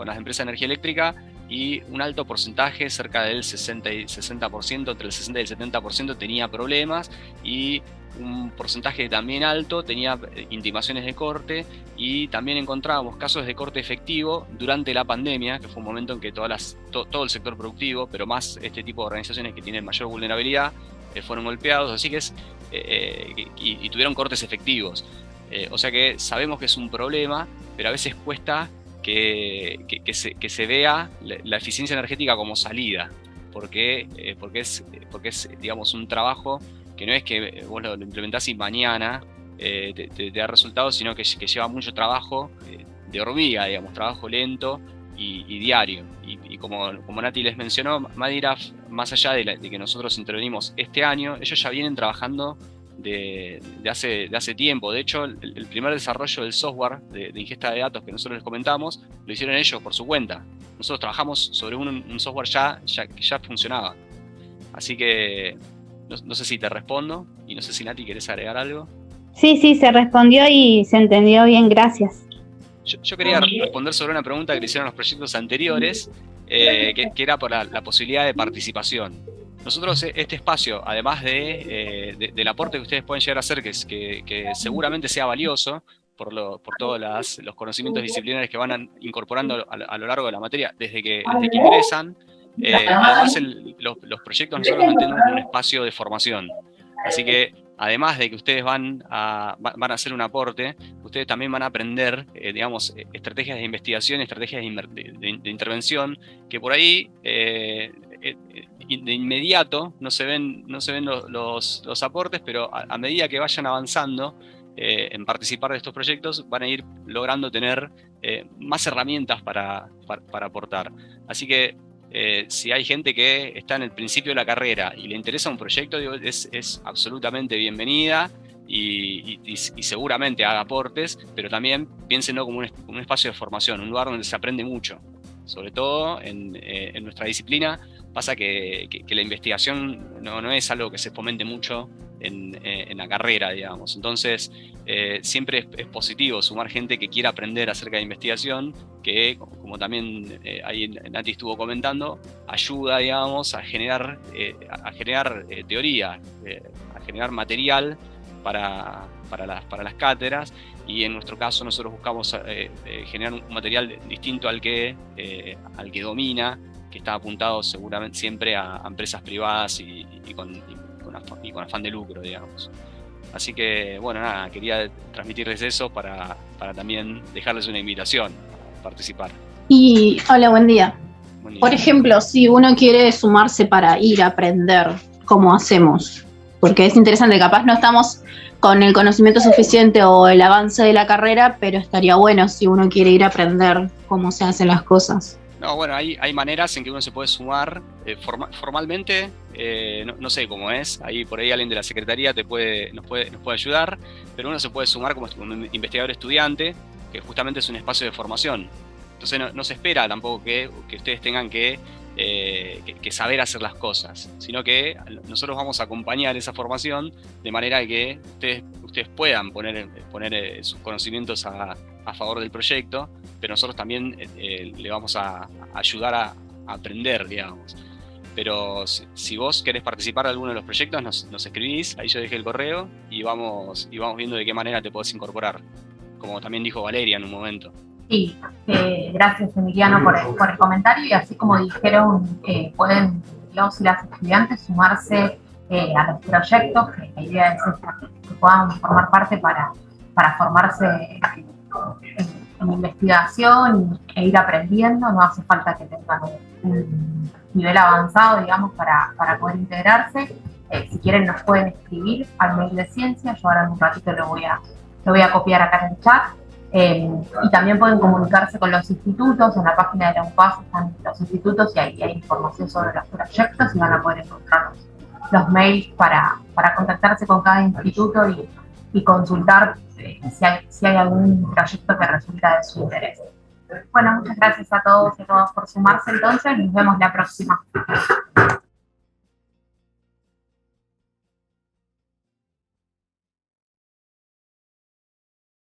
las empresas de energía eléctrica, y un alto porcentaje, cerca del 60%, entre el 60 y el 70% tenía problemas, y un porcentaje también alto tenía intimaciones de corte, y también encontrábamos casos de corte efectivo durante la pandemia, que fue un momento en que todo el sector productivo, pero más este tipo de organizaciones que tienen mayor vulnerabilidad, fueron golpeados, así que y tuvieron cortes efectivos. O sea que sabemos que es un problema, pero a veces cuesta que se vea la eficiencia energética como salida, porque es digamos, un trabajo que no es que vos lo implementás y mañana te da resultados, sino que lleva mucho trabajo de hormiga, digamos, trabajo lento y diario. Y como Nati les mencionó, Madiraf, más allá de que nosotros intervenimos este año, ellos ya vienen trabajando de hace tiempo. De hecho, el primer desarrollo del software de ingesta de datos que nosotros les comentamos, lo hicieron ellos por su cuenta. Nosotros trabajamos sobre un software que ya funcionaba. Así que no sé si te respondo, y no sé si Nati querés agregar algo. Sí, se respondió y se entendió bien, gracias. Yo quería responder sobre una pregunta que le hicieron los proyectos anteriores, que era por la posibilidad de participación. Nosotros, este espacio, además del aporte que ustedes pueden llegar a hacer, que seguramente sea valioso por todos los conocimientos disciplinares que van incorporando a lo largo de la materia desde que ingresan, además los proyectos nosotros lo entendemos como un espacio de formación. Así que además de que ustedes van a hacer un aporte, ustedes también van a aprender, digamos, estrategias de investigación, estrategias de intervención, que por ahí de inmediato no se ven los aportes, pero a medida que vayan avanzando en participar de estos proyectos, van a ir logrando tener más herramientas para aportar. Así que si hay gente que está en el principio de la carrera y le interesa un proyecto, digo, es absolutamente bienvenida y seguramente haga aportes, pero también piénsenlo como un espacio de formación, un lugar donde se aprende mucho. Sobre todo en nuestra disciplina pasa que la investigación no es algo que se fomente mucho en la carrera, digamos. Entonces, siempre es positivo sumar gente que quiera aprender acerca de investigación, que, como también ahí Nati estuvo comentando, ayuda, digamos, a generar teoría, a generar material para las cátedras, y en nuestro caso nosotros buscamos generar un material distinto al que domina, que está apuntado seguramente siempre a empresas privadas y con afán de lucro, digamos. Así que, bueno, nada, quería transmitirles eso para también dejarles una invitación a participar. Y hola, buen día. Buen día. Por ejemplo, si uno quiere sumarse para ir a aprender, ¿cómo hacemos? Porque es interesante, capaz no estamos con el conocimiento suficiente o el avance de la carrera, pero estaría bueno si uno quiere ir a aprender cómo se hacen las cosas. No, bueno, hay maneras en que uno se puede sumar formalmente, no sé cómo es, ahí por ahí alguien de la secretaría nos puede ayudar, pero uno se puede sumar como investigador estudiante, que justamente es un espacio de formación. Entonces no se espera tampoco que ustedes tengan que saber hacer las cosas, sino que nosotros vamos a acompañar esa formación de manera que ustedes puedan poner sus conocimientos a favor del proyecto, pero nosotros también le vamos a ayudar a aprender, digamos. Pero si vos querés participar de alguno de los proyectos, nos escribís, ahí yo dejé el correo y vamos viendo de qué manera te podés incorporar, como también dijo Valeria en un momento. Sí, gracias Emiliano por el comentario, y así como dijeron, pueden los y las estudiantes sumarse a los proyectos, que la idea es esta, que puedan formar parte para formarse en investigación e ir aprendiendo. No hace falta que tengan un nivel avanzado, digamos, para poder integrarse. Si quieren nos pueden escribir al mail de ciencia, yo ahora en un ratito lo voy a copiar acá en el chat. Y también pueden comunicarse con los institutos. En la página de la UPAS están los institutos y ahí hay información sobre los proyectos y van a poder encontrar los mails para contactarse con cada instituto y consultar si hay algún proyecto que resulta de su interés. Bueno, muchas gracias a todos y a todas por sumarse entonces. Nos vemos la próxima.